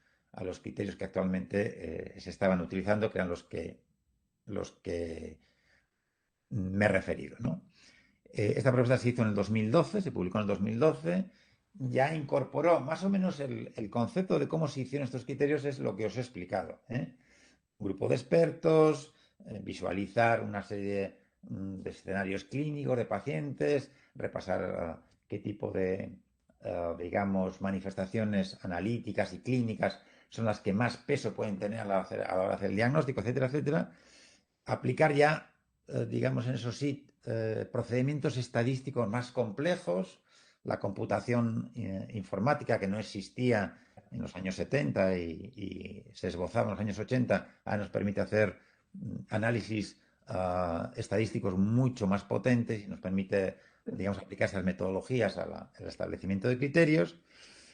que actualmente se estaban utilizando, que eran los que me he referido, ¿no? Esta propuesta se hizo en el 2012, se publicó en el 2012, ya incorporó más o menos el concepto de cómo se hicieron estos criterios, es lo que os he explicado. Un grupo de expertos, visualizar una serie de escenarios clínicos de pacientes, repasar qué tipo de, digamos, manifestaciones analíticas y clínicas son las que más peso pueden tener a la hora de hacer el diagnóstico, etcétera, etcétera. Aplicar ya, digamos, en eso sí, procedimientos estadísticos más complejos, la computación informática que no existía en los años 70 y se esbozaba en los años 80, ahora nos permite hacer análisis estadísticos mucho más potentes y nos permite, digamos, aplicar esas metodologías al establecimiento de criterios.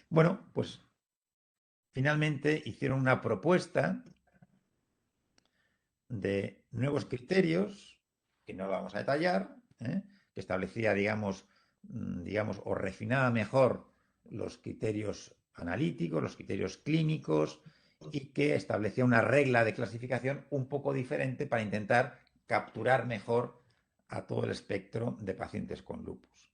Bueno, pues finalmente hicieron una propuesta de nuevos criterios, que no lo vamos a detallar, que establecía, digamos, o refinaba mejor los criterios analíticos, los criterios clínicos, y que establecía una regla de clasificación un poco diferente para intentar capturar mejor a todo el espectro de pacientes con lupus.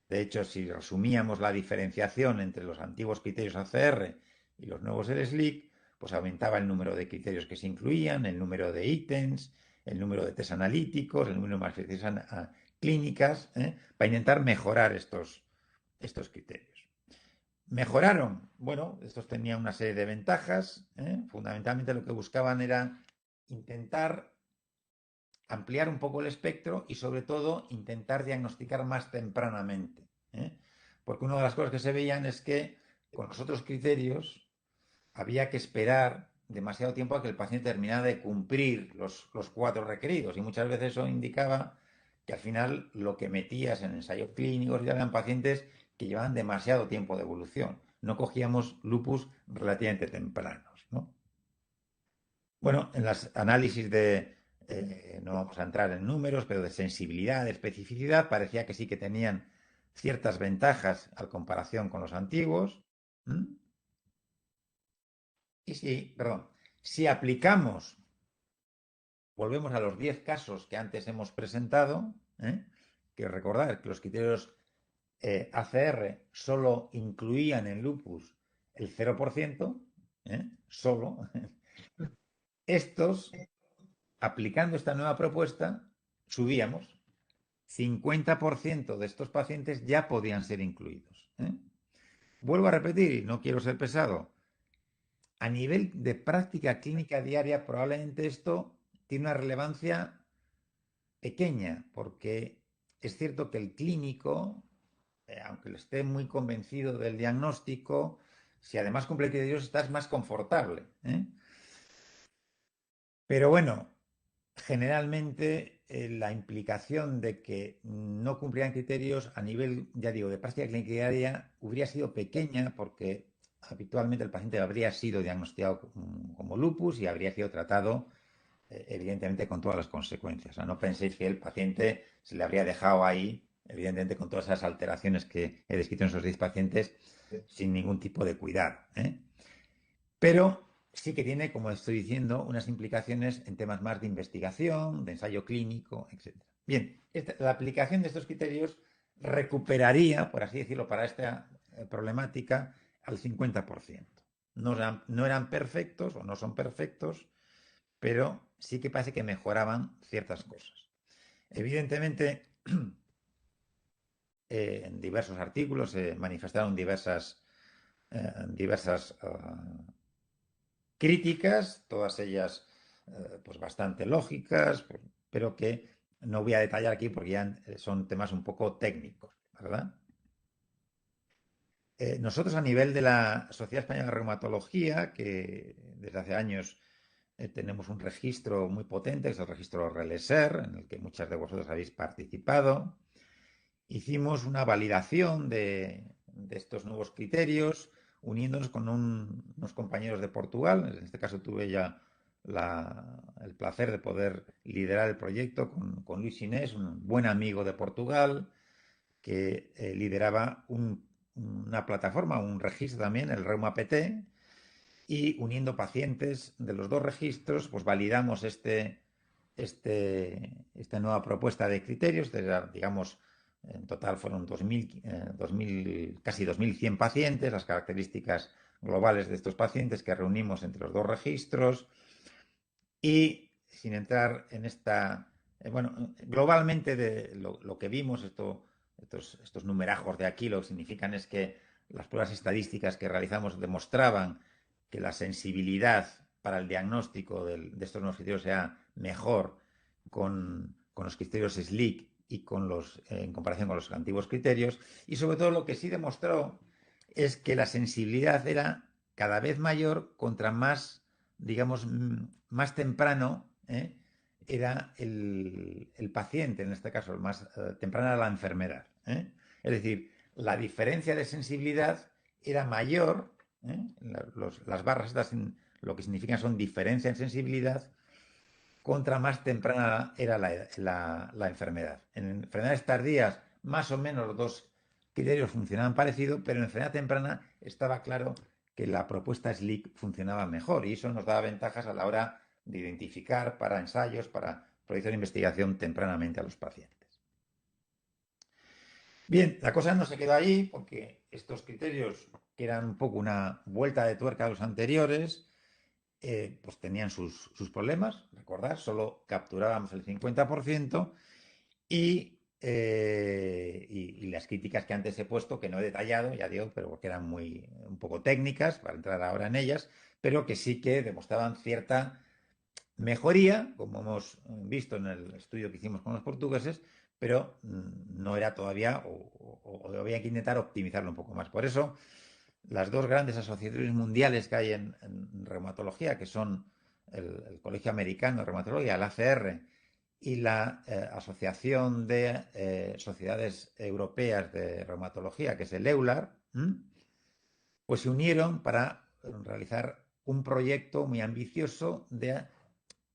De hecho, si resumíamos la diferenciación entre los antiguos criterios ACR y los nuevos SLIC, pues aumentaba el número de criterios que se incluían, el número de ítems, el número de test analíticos, el número de manifestaciones clínicas, para intentar mejorar estos criterios. ¿Mejoraron? Bueno, estos tenían una serie de ventajas. Fundamentalmente lo que buscaban era intentar ampliar un poco el espectro y sobre todo intentar diagnosticar más tempranamente. Porque una de las cosas que se veían es que con los otros criterios había que esperar demasiado tiempo a que el paciente terminara de cumplir los 4 requeridos y muchas veces eso indicaba que al final lo que metías en ensayos clínicos ya eran pacientes que llevaban demasiado tiempo de evolución. No cogíamos lupus relativamente tempranos, ¿no? Bueno, en los análisis no vamos a entrar en números, pero de sensibilidad, de especificidad, parecía que sí que tenían ciertas ventajas a comparación con los antiguos. Y si aplicamos, volvemos a los 10 casos que antes hemos presentado, que recordar que los criterios ACR solo incluían en lupus el 0%, solo, estos, aplicando esta nueva propuesta, subíamos. 50% de estos pacientes ya podían ser incluidos. Vuelvo a repetir, y no quiero ser pesado, a nivel de práctica clínica diaria, probablemente esto tiene una relevancia pequeña, porque es cierto que el clínico, aunque le esté muy convencido del diagnóstico, si además cumple criterios, estás más confortable. Pero bueno, generalmente la implicación de que no cumplieran criterios a nivel, ya digo, de práctica clínica diaria hubiera sido pequeña porque habitualmente el paciente habría sido diagnosticado como lupus y habría sido tratado evidentemente con todas las consecuencias. O sea, no penséis que el paciente se le habría dejado ahí, evidentemente con todas esas alteraciones que he descrito en esos 10 pacientes, sin ningún tipo de cuidado. Pero sí que tiene, como estoy diciendo, unas implicaciones en temas más de investigación, de ensayo clínico, etc. Bien, la aplicación de estos criterios recuperaría, por así decirlo, para esta problemática al 50%. No eran perfectos o no son perfectos, pero sí que parece que mejoraban ciertas cosas. Evidentemente, en diversos artículos se manifestaron diversas críticas, todas ellas pues bastante lógicas, pero que no voy a detallar aquí porque ya son temas un poco técnicos, ¿verdad? Nosotros a nivel de la Sociedad Española de Reumatología, que desde hace años tenemos un registro muy potente, que es el registro RELESER, en el que muchas de vosotros habéis participado, hicimos una validación de estos nuevos criterios, uniéndonos con unos compañeros de Portugal. En este caso tuve ya el placer de poder liderar el proyecto con Luis Inés, un buen amigo de Portugal, que lideraba una plataforma, un registro también, el ReumaPT, y uniendo pacientes de los dos registros, pues validamos esta nueva propuesta de criterios, digamos, en total fueron 2000, casi 2.100 pacientes, las características globales de estos pacientes que reunimos entre los dos registros y sin entrar en esta... bueno, globalmente de lo que vimos, estos numerajos de aquí lo que significan es que las pruebas estadísticas que realizamos demostraban que la sensibilidad para el diagnóstico de estos nuevos criterios sea mejor con los criterios SLIC y en comparación con los antiguos criterios. Y sobre todo lo que sí demostró es que la sensibilidad era cada vez mayor contra más, digamos, más temprano era el paciente, en este caso, el más temprana era la enfermedad. Es decir, la diferencia de sensibilidad era mayor, las barras estas lo que significan son diferencia en sensibilidad, contra más temprana era la enfermedad. En enfermedades tardías, más o menos los dos criterios funcionaban parecido, pero en enfermedad temprana estaba claro que la propuesta SLIC funcionaba mejor y eso nos daba ventajas a la hora de identificar para ensayos, para proyectos de investigación tempranamente a los pacientes. Bien, la cosa no se quedó ahí porque estos criterios, que eran un poco una vuelta de tuerca a los anteriores, pues tenían sus problemas. Recordad, solo capturábamos el 50% y las críticas que antes he puesto, que no he detallado, ya digo, pero porque eran un poco técnicas, para entrar ahora en ellas, pero que sí que demostraban cierta mejoría, como hemos visto en el estudio que hicimos con los portugueses, pero no era todavía, o había que intentar optimizarlo un poco más. Por eso, las dos grandes asociaciones mundiales que hay en reumatología, que son el Colegio Americano de Reumatología, el ACR, y la Asociación de Sociedades Europeas de Reumatología, que es el EULAR, pues se unieron para realizar un proyecto muy ambicioso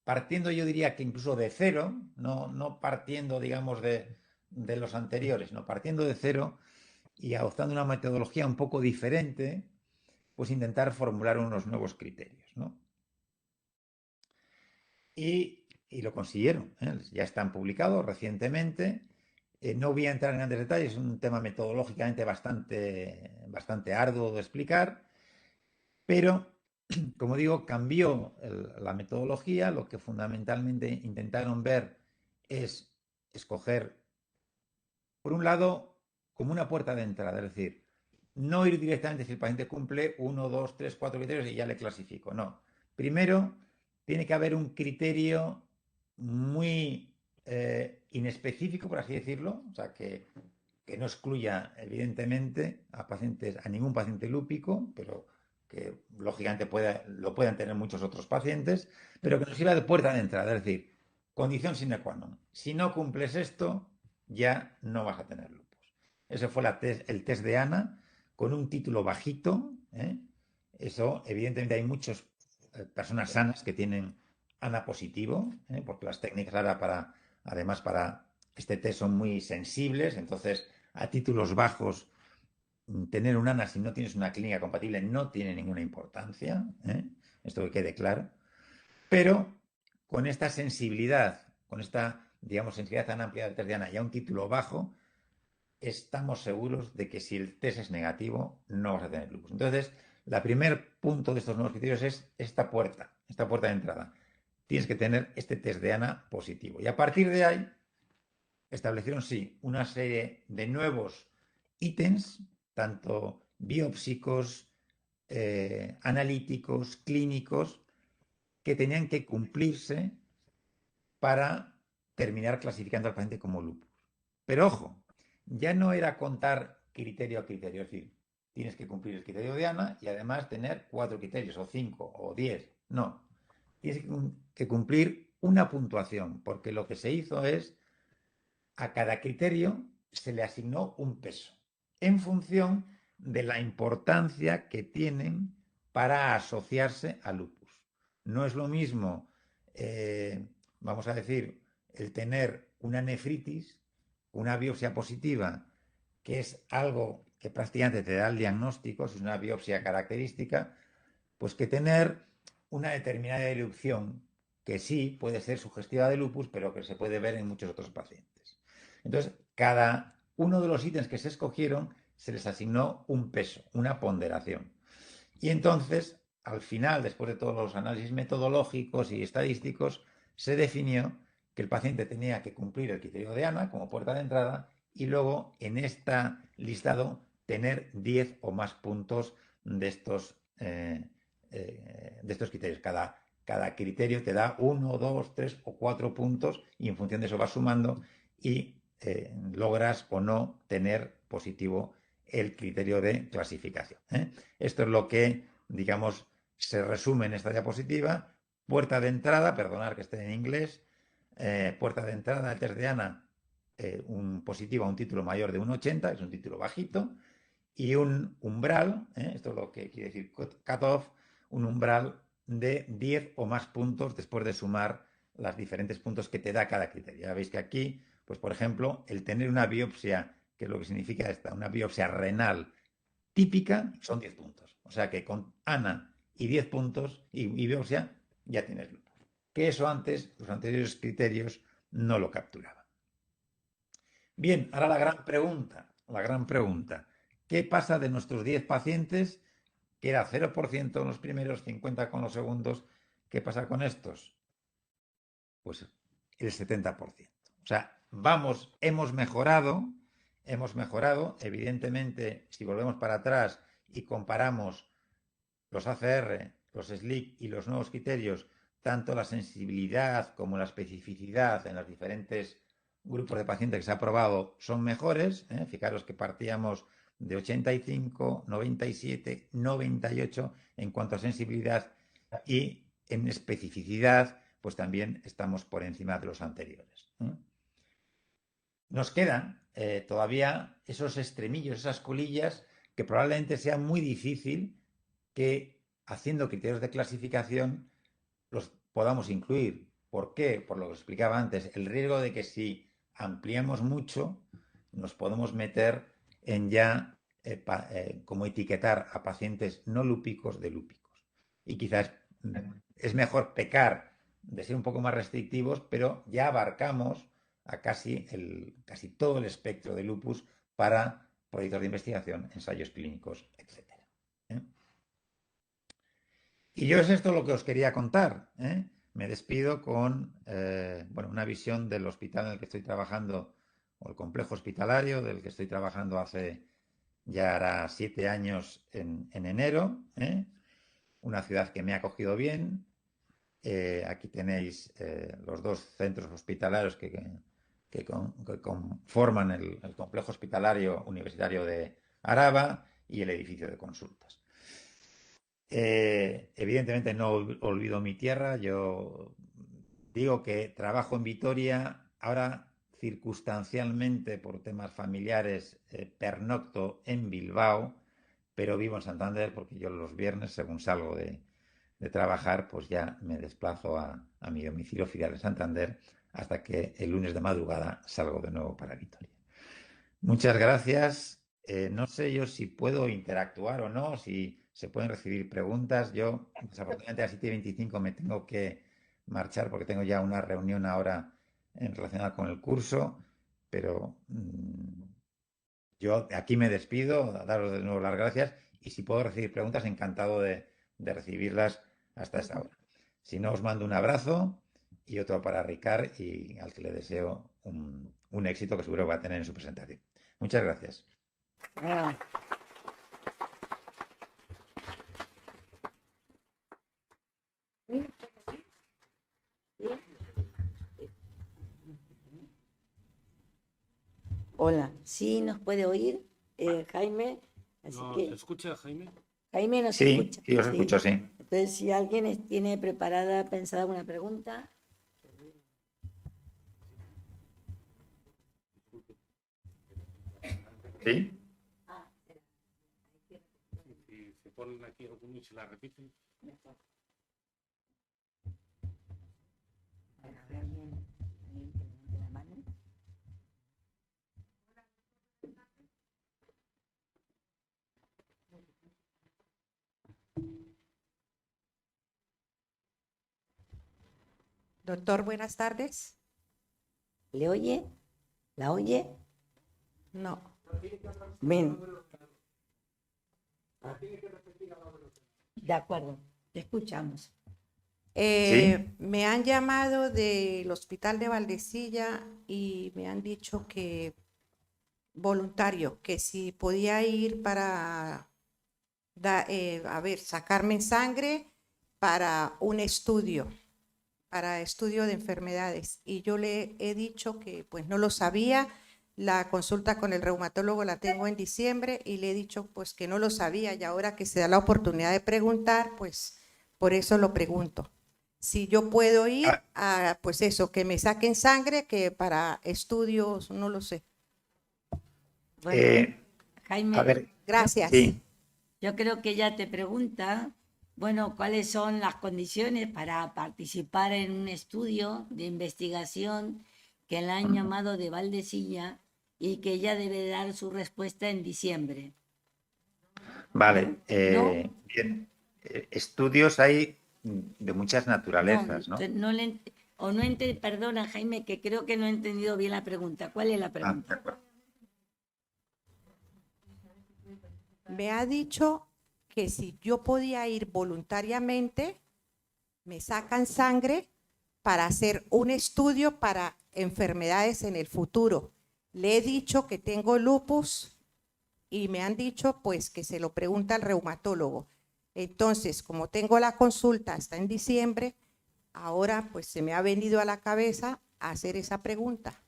partiendo, yo diría que incluso de cero, no partiendo, digamos, de los anteriores, no partiendo de cero y adoptando una metodología un poco diferente, pues intentar formular unos nuevos criterios, ¿no? Y lo consiguieron, ya están publicados recientemente. No voy a entrar en grandes detalles, es un tema metodológicamente bastante arduo de explicar, pero como digo, cambió la metodología. Lo que fundamentalmente intentaron ver es escoger, por un lado, como una puerta de entrada, es decir, no ir directamente si el paciente cumple 1, 2, 3, 4 criterios y ya le clasifico. No. Primero, tiene que haber un criterio muy inespecífico, por así decirlo, o sea, que no excluya, evidentemente, a ningún paciente lúpico, pero que lógicamente lo puedan tener muchos otros pacientes, pero que nos sirva de puerta de entrada, es decir, condición sine qua non. Si no cumples esto, ya no vas a tener lupus. Ese fue el test de ANA, con un título bajito. Eso, evidentemente, hay muchas personas sanas que tienen ANA positivo, porque las técnicas ahora además para este test son muy sensibles, entonces a títulos bajos tener un ANA si no tienes una clínica compatible no tiene ninguna importancia, esto que quede claro, pero con esta sensibilidad, con esta, digamos, sensibilidad tan amplia del test de ANA y a un título bajo, estamos seguros de que si el test es negativo no vas a tener lupus. Entonces, el primer punto de estos nuevos criterios es esta puerta de entrada. Tienes que tener este test de ANA positivo. Y a partir de ahí, establecieron, sí, una serie de nuevos ítems, tanto biopsicos, analíticos, clínicos, que tenían que cumplirse para terminar clasificando al paciente como lupus. Pero ojo, ya no era contar criterio a criterio, es decir, tienes que cumplir el criterio de ANA y además tener 4 criterios, o 5, o 10. No, tienes que cumplir una puntuación, porque lo que se hizo es, a cada criterio se le asignó un peso, en función de la importancia que tienen para asociarse a lupus. No es lo mismo, vamos a decir, el tener una nefritis, una biopsia positiva, que es algo que prácticamente te da el diagnóstico, es una biopsia característica, pues que tener una determinada erupción que sí puede ser sugestiva de lupus, pero que se puede ver en muchos otros pacientes. Entonces, cada uno de los ítems que se escogieron se les asignó un peso, una ponderación. Y entonces, al final, después de todos los análisis metodológicos y estadísticos, se definió que el paciente tenía que cumplir el criterio de ANA como puerta de entrada y luego en este listado tener 10 o más puntos de estos criterios. Cada criterio te da 1, 2, 3 o 4 puntos y en función de eso vas sumando y logras o no tener positivo el criterio de clasificación. Esto es lo que, digamos, se resume en esta diapositiva. Puerta de entrada, perdonar que esté en inglés, puerta de entrada del test de ANA, un positivo a un título mayor de 1,80, es un título bajito, y un umbral, esto es lo que quiere decir cut-off, un umbral de 10 o más puntos después de sumar los diferentes puntos que te da cada criterio. Ya veis que aquí, pues por ejemplo, el tener una biopsia, que es lo que significa una biopsia renal típica, son 10 puntos. O sea que con ANA y 10 puntos y biopsia ya tienes lupus. Que eso antes, los anteriores criterios, no lo capturaban. Bien, ahora la gran pregunta. ¿Qué pasa de nuestros 10 pacientes, que era 0% en los primeros, 50 con los segundos? ¿Qué pasa con estos? Pues el 70%. O sea, hemos mejorado, evidentemente, si volvemos para atrás y comparamos los ACR, los SLIC y los nuevos criterios, tanto la sensibilidad como la especificidad en los diferentes grupos de pacientes que se ha probado son mejores. Fijaros que partíamos de 85, 97, 98 en cuanto a sensibilidad y en especificidad, pues también estamos por encima de los anteriores. Nos quedan todavía esos extremillos, esas colillas, que probablemente sea muy difícil que haciendo criterios de clasificación los podamos incluir. ¿Por qué? Por lo que explicaba antes, el riesgo de que si ampliamos mucho nos podemos meter en ya como etiquetar a pacientes no lúpicos de lúpicos. Y quizás es mejor pecar de ser un poco más restrictivos, pero ya abarcamos a casi todo el espectro de lupus para proyectos de investigación, ensayos clínicos, etc. Y yo es esto lo que os quería contar, ¿eh? Me despido con bueno, una visión del hospital en el que estoy trabajando, o el complejo hospitalario del que estoy trabajando hace ya hará 7 años en enero, ¿eh? Una ciudad que me ha acogido bien. Aquí tenéis los dos centros hospitalarios que conforman el complejo hospitalario universitario de Araba y el edificio de consultas. Evidentemente no olvido mi tierra. Yo digo que trabajo en Vitoria. Ahora, circunstancialmente, por temas familiares, pernocto en Bilbao, pero vivo en Santander porque yo los viernes, según salgo de trabajar, pues ya me desplazo a mi domicilio filial en Santander hasta que el lunes de madrugada salgo de nuevo para Vitoria. Muchas gracias. No sé yo si puedo interactuar o no, si se pueden recibir preguntas. Yo, desafortunadamente, a las 7:25 me tengo que marchar porque tengo ya una reunión ahora relacionada con el curso, pero yo aquí me despido, a daros de nuevo las gracias y si puedo recibir preguntas, encantado de recibirlas hasta esta hora. Si no, os mando un abrazo y otro para Ricard y al que le deseo un éxito que seguro va a tener en su presentación. Muchas gracias. Ah, hola, ¿sí nos puede oír, Jaime? Así ¿No que se escucha, Jaime? Jaime nos Sí, escucha. sí, os Sí. escucho, sí. Entonces, si alguien tiene pensada alguna pregunta, ¿Sí? Si se ponen aquí alguno y se la repiten. alguien que levante la mano. Doctor, buenas tardes. ¿Le oye? ¿La oye? No. Bien. De acuerdo, te escuchamos. ¿Sí? Me han llamado del hospital de Valdecilla y me han dicho que voluntario, que si podía ir para sacarme sangre para un estudio, para estudio de enfermedades. Y yo le he dicho que pues no lo sabía. La consulta con el reumatólogo la tengo en diciembre y le he dicho pues que no lo sabía y ahora que se da la oportunidad de preguntar, pues por eso lo pregunto. Si yo puedo ir a, pues eso, que me saquen sangre, que para estudios, no lo sé. Bueno, A Jaime, ver, Gracias. sí. yo creo que ella te pregunta, bueno, cuáles son las condiciones para participar en un estudio de investigación que la han llamado de Valdecilla y que ella debe dar su respuesta en diciembre. Vale. ¿No? Bien. Estudios hay de muchas No, naturalezas, ¿no? perdona, Jaime, que creo que no he entendido bien la pregunta. ¿Cuál es la De pregunta? acuerdo. Me ha dicho que si yo podía ir voluntariamente, me sacan sangre para hacer un estudio para enfermedades en el futuro. Le he dicho que tengo lupus y me han dicho pues que se lo pregunta al reumatólogo. Entonces, como tengo la consulta hasta en diciembre, ahora pues se me ha venido a la cabeza hacer esa pregunta.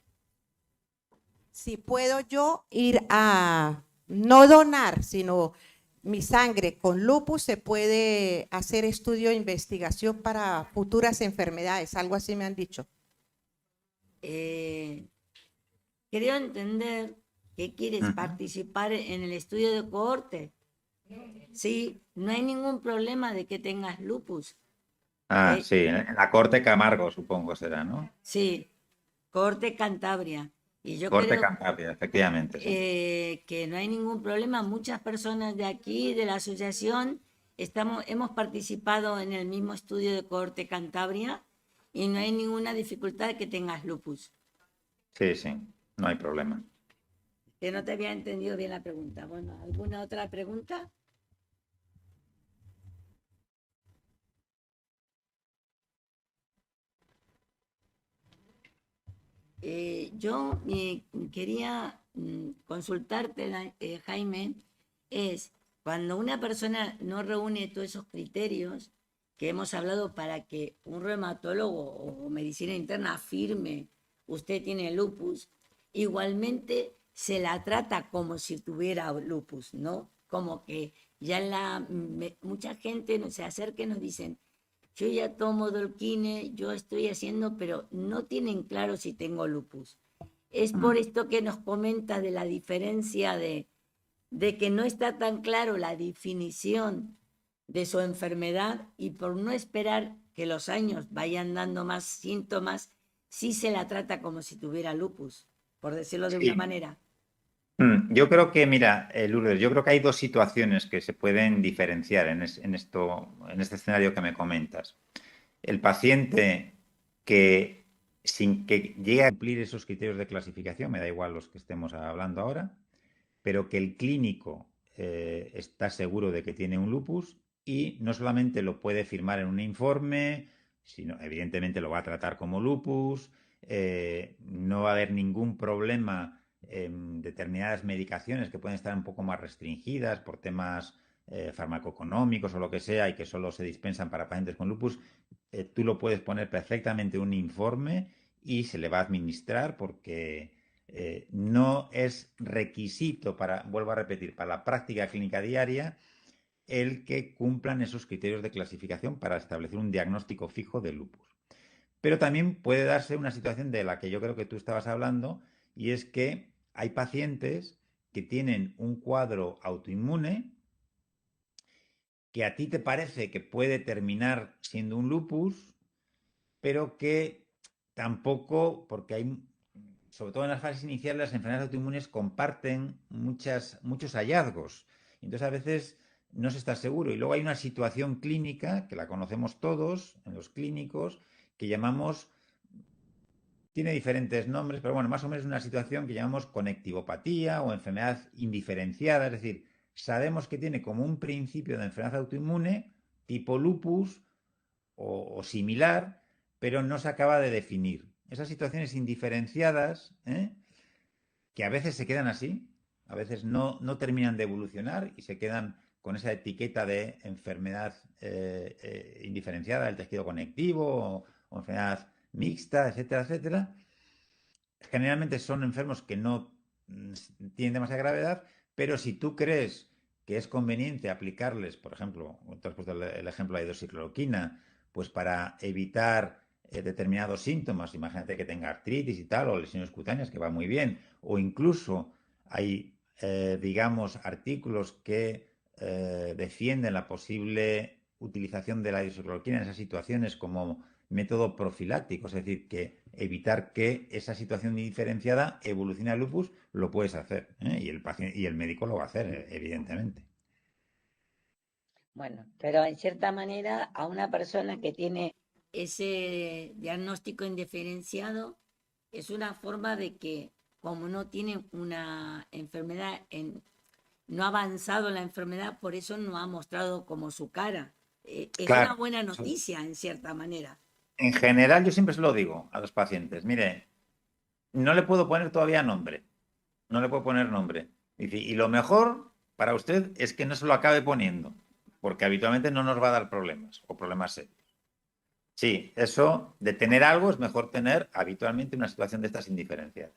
Si puedo yo ir a no donar, sino mi sangre con lupus, se puede hacer estudio de investigación para futuras enfermedades, algo así me han dicho. Creo entender que quieres participar en el estudio de cohorte. Sí, no hay ningún problema de que tengas lupus. Sí, en la corte Camargo, supongo será, ¿no? Sí, cohorte Cantabria. Y yo Corte creo Cantabria, efectivamente, sí. que no hay ningún problema. Muchas personas de aquí, de la asociación, hemos participado en el mismo estudio de cohorte Cantabria y no hay ninguna dificultad de que tengas lupus. Sí, sí, no hay problema. Que no te había entendido bien la pregunta. Bueno, ¿alguna otra pregunta? Yo quería consultarte, Jaime, es cuando una persona no reúne todos esos criterios que hemos hablado para que un reumatólogo o medicina interna afirme usted tiene lupus, igualmente se la trata como si tuviera lupus, ¿no? Como que ya mucha gente se acerca y nos dicen, yo ya tomo Dolquine, yo estoy haciendo, pero no tienen claro si tengo lupus. Es por esto que nos comenta de la diferencia de que no está tan claro la definición de su enfermedad y por no esperar que los años vayan dando más síntomas, sí se la trata como si tuviera lupus, por decirlo de una manera. Yo creo que, mira, Lourdes, yo creo que hay dos situaciones que se pueden diferenciar en este escenario que me comentas. El paciente que, sin que llegue a cumplir esos criterios de clasificación, me da igual los que estemos hablando ahora, pero que el clínico está seguro de que tiene un lupus y no solamente lo puede firmar en un informe, sino evidentemente lo va a tratar como lupus, no va a haber ningún problema en determinadas medicaciones que pueden estar un poco más restringidas por temas farmacoeconómicos o lo que sea y que solo se dispensan para pacientes con lupus, tú lo puedes poner perfectamente en un informe y se le va a administrar porque no es requisito para, vuelvo a repetir, para la práctica clínica diaria el que cumplan esos criterios de clasificación para establecer un diagnóstico fijo de lupus. Pero también puede darse una situación de la que yo creo que tú estabas hablando, y es que hay pacientes que tienen un cuadro autoinmune que a ti te parece que puede terminar siendo un lupus, pero que tampoco, porque hay, sobre todo en las fases iniciales, las enfermedades autoinmunes comparten muchos hallazgos. Entonces, a veces no se está seguro. Y luego hay una situación clínica, que la conocemos todos en los clínicos, que llamamos, tiene diferentes nombres, pero bueno, más o menos una situación que llamamos conectivopatía o enfermedad indiferenciada. Es decir, sabemos que tiene como un principio de enfermedad autoinmune, tipo lupus o similar, pero no se acaba de definir. Esas situaciones indiferenciadas, que a veces se quedan así, a veces no terminan de evolucionar y se quedan con esa etiqueta de enfermedad indiferenciada del tejido conectivo o enfermedad mixta, etcétera, etcétera. Generalmente son enfermos que no tienen demasiada gravedad, pero si tú crees que es conveniente aplicarles, por ejemplo, tú has puesto el ejemplo de la hidroxicloroquina, pues para evitar determinados síntomas, imagínate que tenga artritis y tal, o lesiones cutáneas, que va muy bien, o incluso hay, digamos, artículos que defienden la posible utilización de la hidroxicloroquina en esas situaciones como método profiláctico, es decir, que evitar que esa situación diferenciada evolucione al lupus, lo puedes hacer, y el paciente y el médico lo va a hacer, evidentemente. Bueno, pero en cierta manera a una persona que tiene ese diagnóstico indiferenciado es una forma de que como no tiene una enfermedad, no ha avanzado la enfermedad, por eso no ha mostrado como su cara. Es una Claro. buena noticia en cierta manera. En general, yo siempre se lo digo a los pacientes, mire, no le puedo poner todavía nombre, no le puedo poner nombre. Y lo mejor para usted es que no se lo acabe poniendo, porque habitualmente no nos va a dar problemas o problemas serios. Sí, eso de tener algo es mejor tener habitualmente una situación de estas indiferenciadas.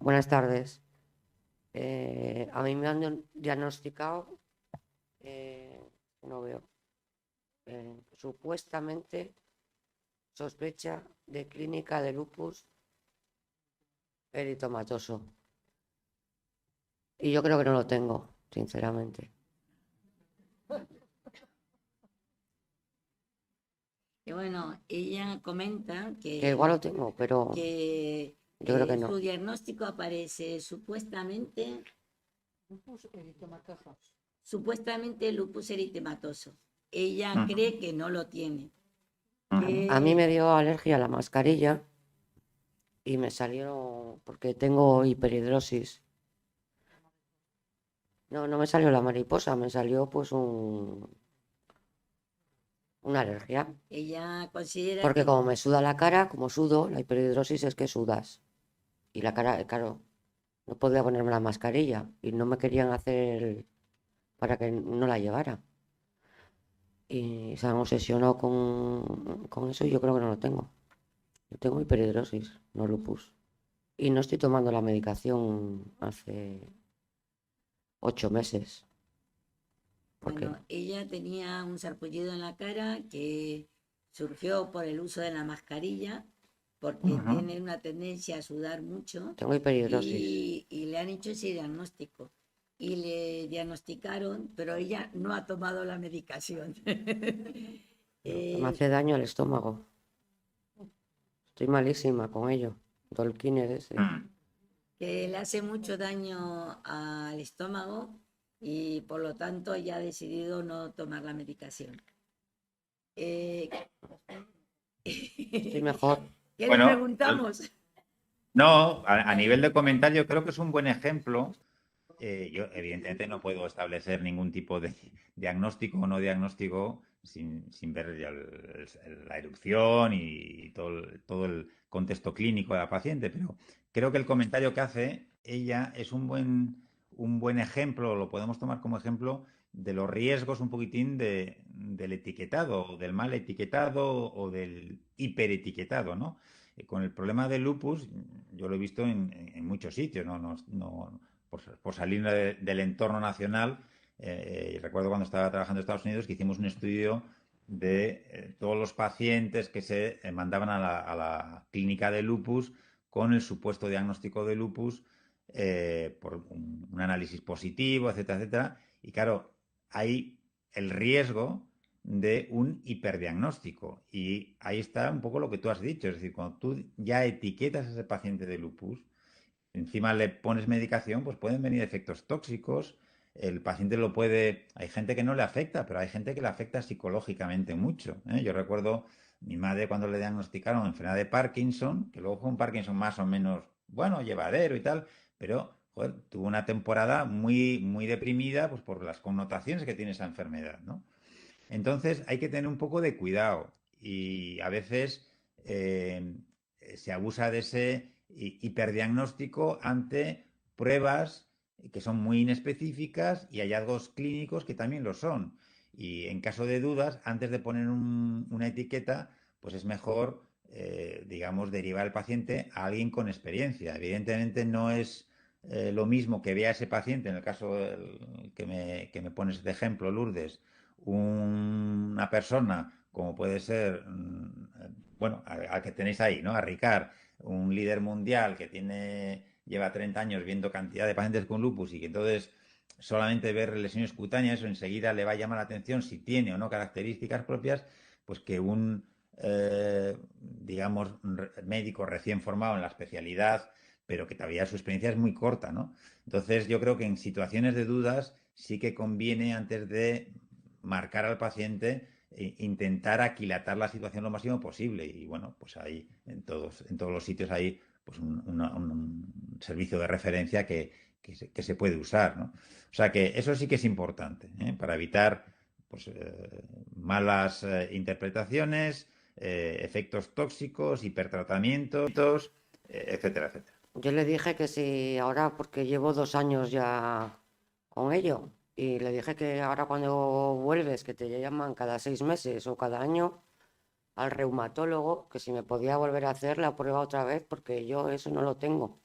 Buenas tardes. A mí me han diagnosticado, no veo, supuestamente sospecha de clínica de lupus eritematoso. Y yo creo que no lo tengo, sinceramente. Y bueno, ella comenta Que igual lo tengo, pero que yo creo que no. su diagnóstico aparece supuestamente lupus eritematoso. Ella cree que no lo tiene. A mí me dio alergia a la mascarilla y me salió porque tengo hiperhidrosis No, no me salió la mariposa, me salió pues una alergia. Ella considera Porque que como me suda la cara, como sudo, la hiperhidrosis es que sudas. Y la cara, claro, no podía ponerme la mascarilla y no me querían hacer para que no la llevara. Y se han obsesionado con eso y yo creo que no lo tengo. Yo tengo hiperhidrosis, no lupus. Y no estoy tomando la medicación hace 8 meses. Porque bueno, ella tenía un sarpullido en la cara que surgió por el uso de la mascarilla, porque Ajá. tiene una tendencia a sudar mucho tengo hiperhidrosis. y le han hecho ese diagnóstico. Y le diagnosticaron, pero ella no ha tomado la medicación. Me hace daño al estómago. Estoy malísima con ello. Dolquines ese. Que le hace mucho daño al estómago y por lo tanto ella ha decidido no tomar la medicación. Estoy mejor. ¿Qué le Bueno, preguntamos? no, a nivel de comentario creo que es un buen ejemplo. Yo evidentemente no puedo establecer ningún tipo de diagnóstico o no diagnóstico sin ver ya la erupción y todo el contexto clínico de la paciente, pero creo que el comentario que hace ella es un buen ejemplo, lo podemos tomar como ejemplo de los riesgos un poquitín del etiquetado, del mal etiquetado o del hiperetiquetado, ¿no? Con el problema del lupus, yo lo he visto en muchos sitios, no, por salir del entorno nacional. Recuerdo cuando estaba trabajando en Estados Unidos que hicimos un estudio de todos los pacientes que se mandaban a la clínica de lupus con el supuesto diagnóstico de lupus por un análisis positivo, etcétera, etcétera. Y claro, hay el riesgo de un hiperdiagnóstico. Y ahí está un poco lo que tú has dicho. Es decir, cuando tú ya etiquetas a ese paciente de lupus, encima le pones medicación, pues pueden venir efectos tóxicos. El paciente lo puede. Hay gente que no le afecta, pero hay gente que le afecta psicológicamente mucho, ¿eh? Yo recuerdo mi madre cuando le diagnosticaron enfermedad de Parkinson, que luego fue un Parkinson más o menos, bueno, llevadero y tal, pero joder, tuvo una temporada muy, muy deprimida pues, por las connotaciones que tiene esa enfermedad, ¿no? Entonces hay que tener un poco de cuidado y a veces se abusa de ese hiperdiagnóstico ante pruebas que son muy inespecíficas y hallazgos clínicos que también lo son. Y en caso de dudas, antes de poner una etiqueta, pues es mejor, digamos, derivar al paciente a alguien con experiencia. Evidentemente no es lo mismo que vea ese paciente, en el caso que me pones de ejemplo, Lourdes, una persona como puede ser, bueno, al que tenéis ahí, ¿no? A Ricard, un líder mundial que lleva 30 años viendo cantidad de pacientes con lupus y que entonces solamente ver lesiones cutáneas, eso enseguida le va a llamar la atención si tiene o no características propias, pues que digamos, médico recién formado en la especialidad, pero que todavía su experiencia es muy corta, ¿no? Entonces yo creo que en situaciones de dudas sí que conviene antes de marcar al paciente intentar aquilatar la situación lo máximo posible. Y bueno, pues ahí en todos los sitios hay pues un servicio de referencia que se puede usar, ¿no? O sea que eso sí que es importante, ¿eh? Para evitar pues, malas interpretaciones, efectos tóxicos, hipertratamientos, etcétera, etcétera. Yo le dije que si ahora, porque llevo 2 años ya con ello, y le dije que ahora cuando vuelves, que te llaman cada 6 meses o cada año al reumatólogo, que si me podía volver a hacer la prueba otra vez, porque yo eso no lo tengo.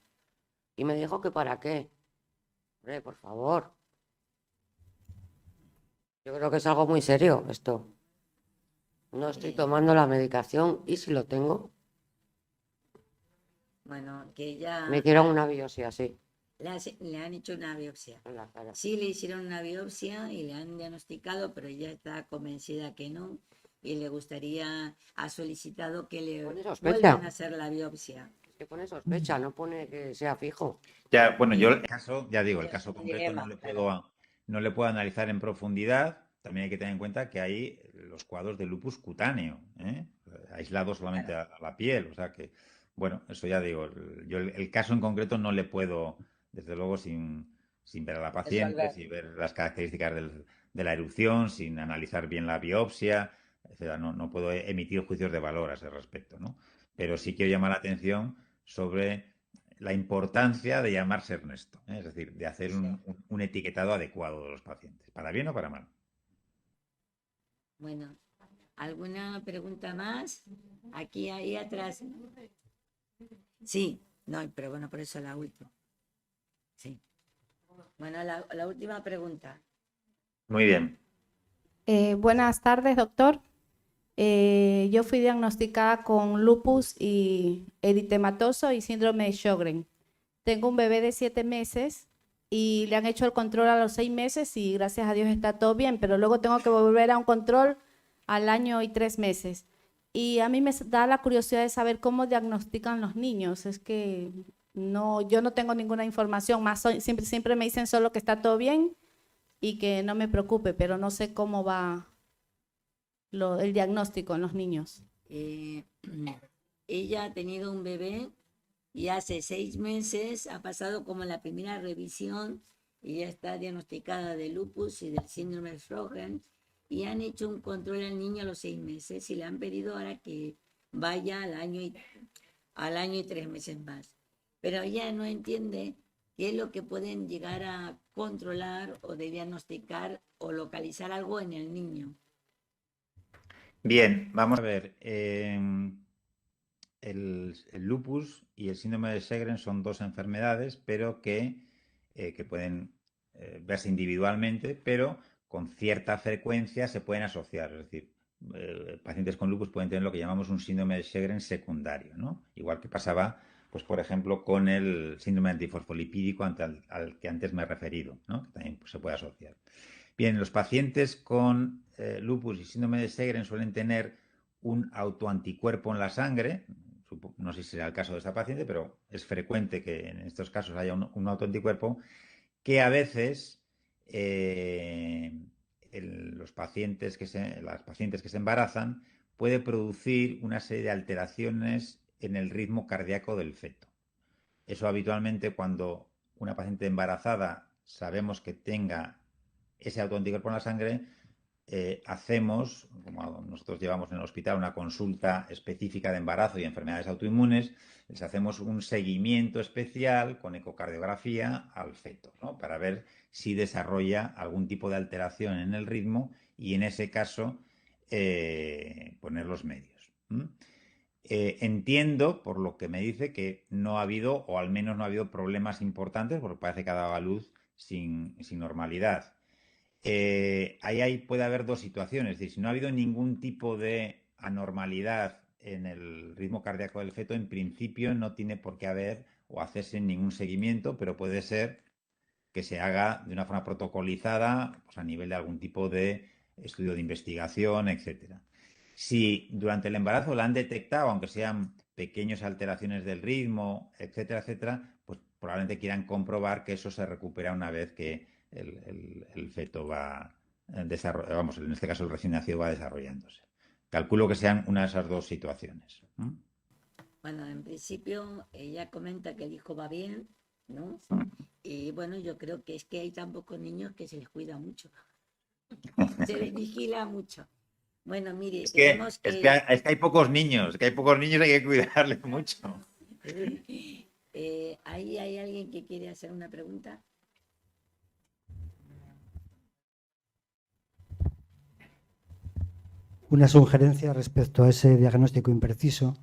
Y me dijo que para qué. Hombre, por favor. Yo creo que es algo muy serio esto. No estoy tomando la medicación y si lo tengo, Bueno, que ella me hicieron una biopsia así, le han hecho una biopsia. en la cara. Sí le hicieron una biopsia y le han diagnosticado, pero ella está convencida que no y le gustaría, ha solicitado que le Pone sospecha. vuelvan a hacer la biopsia. Es que pone sospecha, no pone que sea fijo. Ya, bueno, yo el caso, ya digo, el caso un concreto dilema, no le puedo analizar en profundidad. También hay que tener en cuenta que hay los cuadros de lupus cutáneo, ¿eh? Aislados solamente a la piel. O sea que, bueno, eso ya digo, yo el caso en concreto no le puedo, desde luego, sin sin ver a la paciente, sin ver las características de la erupción, sin analizar bien la biopsia, etcétera. No puedo emitir juicios de valor a ese respecto, ¿no? Pero sí quiero llamar la atención sobre la importancia de llamarse Ernesto, ¿eh? Es decir, de hacer un etiquetado adecuado de los pacientes, para bien o para mal. Bueno, ¿alguna pregunta más? Aquí, ahí atrás. Sí, no, pero bueno, por eso la última. Sí. Bueno, la última pregunta. Muy bien. Buenas tardes, doctor. Yo fui diagnosticada con lupus y eritematoso y síndrome de Sjögren. Tengo un bebé de 7 meses y le han hecho el control a los 6 meses y gracias a Dios está todo bien, pero luego tengo que volver a un control al año y 3 meses. Y a mí me da la curiosidad de saber cómo diagnostican los niños. Es que yo no tengo ninguna información, siempre me dicen solo que está todo bien y que no me preocupe, pero no sé cómo va el diagnóstico en los niños. Ella ha tenido un bebé y hace 6 meses ha pasado como la primera revisión y ya está diagnosticada de lupus y del síndrome de Sjögren y han hecho un control al niño a los 6 meses y le han pedido ahora que vaya al año y 3 meses más. Pero ella no entiende qué es lo que pueden llegar a controlar o de diagnosticar o localizar algo en el niño. Bien, vamos a ver. El lupus y el síndrome de Sjögren son 2 enfermedades, pero que pueden verse individualmente, pero con cierta frecuencia se pueden asociar. Es decir, pacientes con lupus pueden tener lo que llamamos un síndrome de Sjögren secundario, ¿no? Igual que pasaba, pues, por ejemplo, con el síndrome antifosfolipídico al que antes me he referido, ¿no? Que también, pues, se puede asociar. Bien, los pacientes con lupus y síndrome de Sjögren suelen tener un autoanticuerpo en la sangre. No sé si será el caso de esta paciente, pero es frecuente que en estos casos haya un autoanticuerpo que a veces las pacientes que se embarazan puede producir una serie de alteraciones en el ritmo cardíaco del feto. Eso habitualmente cuando una paciente embarazada sabemos que tenga ese autoanticuerpo en la sangre, hacemos, como nosotros llevamos en el hospital, una consulta específica de embarazo y enfermedades autoinmunes, les hacemos un seguimiento especial con ecocardiografía al feto, ¿no? Para ver si desarrolla algún tipo de alteración en el ritmo y en ese caso poner los medios. Entiendo, por lo que me dice, que no ha habido, o al menos no ha habido problemas importantes, porque parece que ha dado a luz sin normalidad. Ahí puede haber 2 situaciones. Es decir, si no ha habido ningún tipo de anormalidad en el ritmo cardíaco del feto, en principio no tiene por qué haber o hacerse ningún seguimiento, pero puede ser que se haga de una forma protocolizada, pues a nivel de algún tipo de estudio de investigación, etcétera. Si durante el embarazo la han detectado, aunque sean pequeñas alteraciones del ritmo, etcétera, etcétera, pues probablemente quieran comprobar que eso se recupera una vez que el feto va vamos, en este caso el recién nacido va desarrollándose. Calculo que sean una de esas 2 situaciones. Bueno, en principio ella comenta que el hijo va bien, ¿no? Y bueno, yo creo que es que hay tan pocos niños que se les cuida mucho. Se les vigila mucho. Bueno, mire, Es que hay pocos niños, hay que cuidarles mucho. Ahí hay alguien que quiere hacer una pregunta. Una sugerencia respecto a ese diagnóstico impreciso,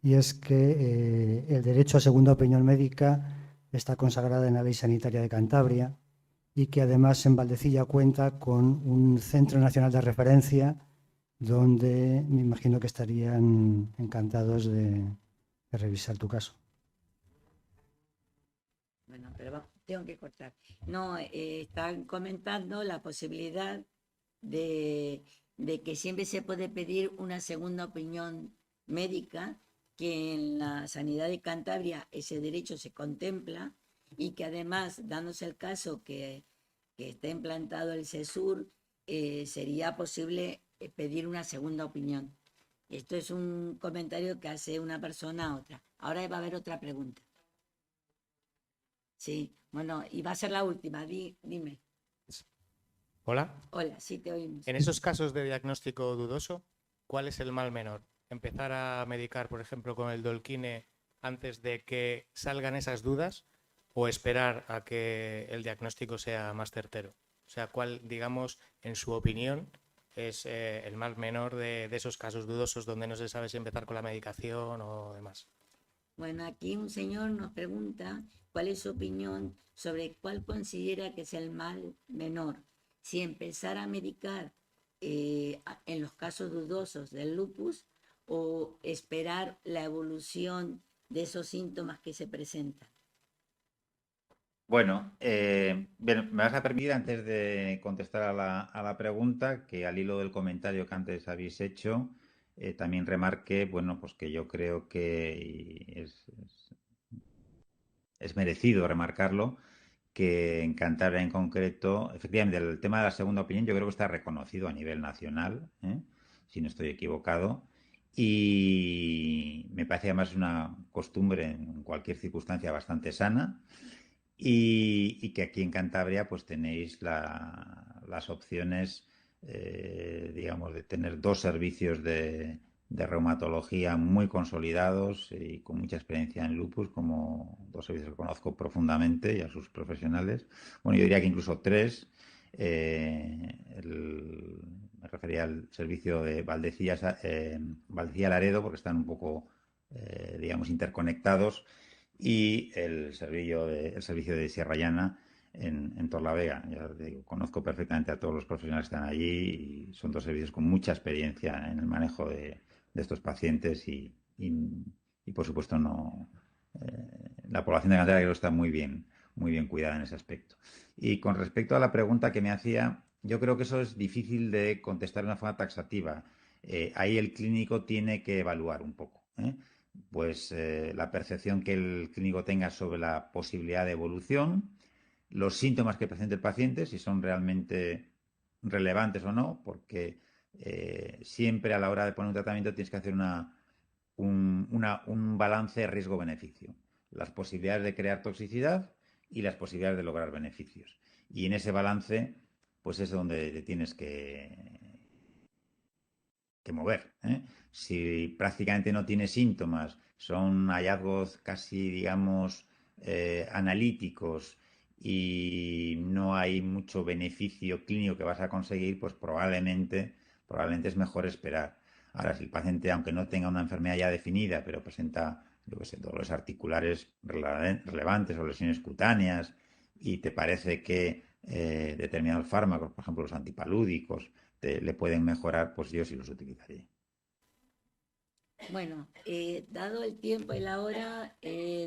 y es que el derecho a segunda opinión médica está consagrado en la Ley Sanitaria de Cantabria y que además en Valdecilla cuenta con un Centro Nacional de Referencia donde me imagino que estarían encantados de revisar tu caso. Bueno, pero tengo que cortar. No, están comentando la posibilidad de que siempre se puede pedir una segunda opinión médica, que en la sanidad de Cantabria ese derecho se contempla y que además, dándose el caso que esté implantado el CESUR, sería posible pedir una segunda opinión. Esto es un comentario que hace una persona a otra. Ahora va a haber otra pregunta. Sí, bueno, y va a ser la última, dime. Hola. Hola, sí te oímos. En esos casos de diagnóstico dudoso, ¿cuál es el mal menor? ¿Empezar a medicar, por ejemplo, con el Dolquine antes de que salgan esas dudas o esperar a que el diagnóstico sea más certero? O sea, ¿cuál, digamos, en su opinión, es el mal menor de esos casos dudosos donde no se sabe si empezar con la medicación o demás? Bueno, aquí un señor nos pregunta cuál es su opinión sobre cuál considera que es el mal menor. Si empezar a medicar en los casos dudosos del lupus o esperar la evolución de esos síntomas que se presentan. Bueno, bien, me vas a permitir, antes de contestar a la pregunta, que al hilo del comentario que antes habéis hecho, también remarque, bueno, pues que yo creo que es merecido remarcarlo, que en Cantabria en concreto, efectivamente, el tema de la segunda opinión yo creo que está reconocido a nivel nacional, si no estoy equivocado, y me parece además una costumbre en cualquier circunstancia bastante sana. Y que aquí en Cantabria pues tenéis las opciones, digamos, de tener dos servicios de reumatología muy consolidados y con mucha experiencia en lupus, como dos servicios que conozco profundamente y a sus profesionales. Bueno, yo diría que incluso tres. Me refería al servicio de Valdecilla Laredo, porque están un poco, digamos, interconectados, y el servicio de Sierra Llana en Torlavega. Ya digo, conozco perfectamente a todos los profesionales que están allí y son dos servicios con mucha experiencia en el manejo de estos pacientes y por supuesto la población de Cantabria creo que está muy bien cuidada en ese aspecto. Y con respecto a la pregunta que me hacía, yo creo que eso es difícil de contestar de una forma taxativa. Ahí el clínico tiene que evaluar un poco, pues la percepción que el clínico tenga sobre la posibilidad de evolución, los síntomas que presente el paciente, si son realmente relevantes o no, porque siempre a la hora de poner un tratamiento tienes que hacer un balance riesgo-beneficio. Las posibilidades de crear toxicidad y las posibilidades de lograr beneficios. Y en ese balance, pues es donde te tienes que mover. Si prácticamente no tiene síntomas, son hallazgos casi, digamos, analíticos y no hay mucho beneficio clínico que vas a conseguir, pues probablemente es mejor esperar. Ahora, si el paciente, aunque no tenga una enfermedad ya definida, pero presenta, yo qué sé, dolores articulares relevantes o lesiones cutáneas, y te parece que determinados fármacos, por ejemplo los antipalúdicos, le pueden mejorar, pues yo sí los utilizaría. Bueno, dado el tiempo y la hora,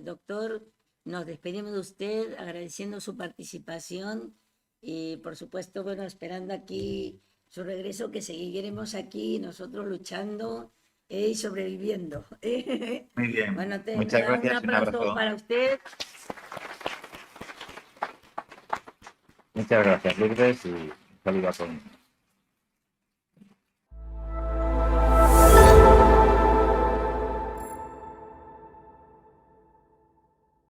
doctor, nos despedimos de usted agradeciendo su participación y por supuesto, bueno, esperando aquí su regreso, que seguiremos aquí nosotros luchando y sobreviviendo. Muy bien, Bueno, muchas me da un gracias, un aplauso abrazo. para usted. Muchas gracias, Lourdes, y un saludo a todos.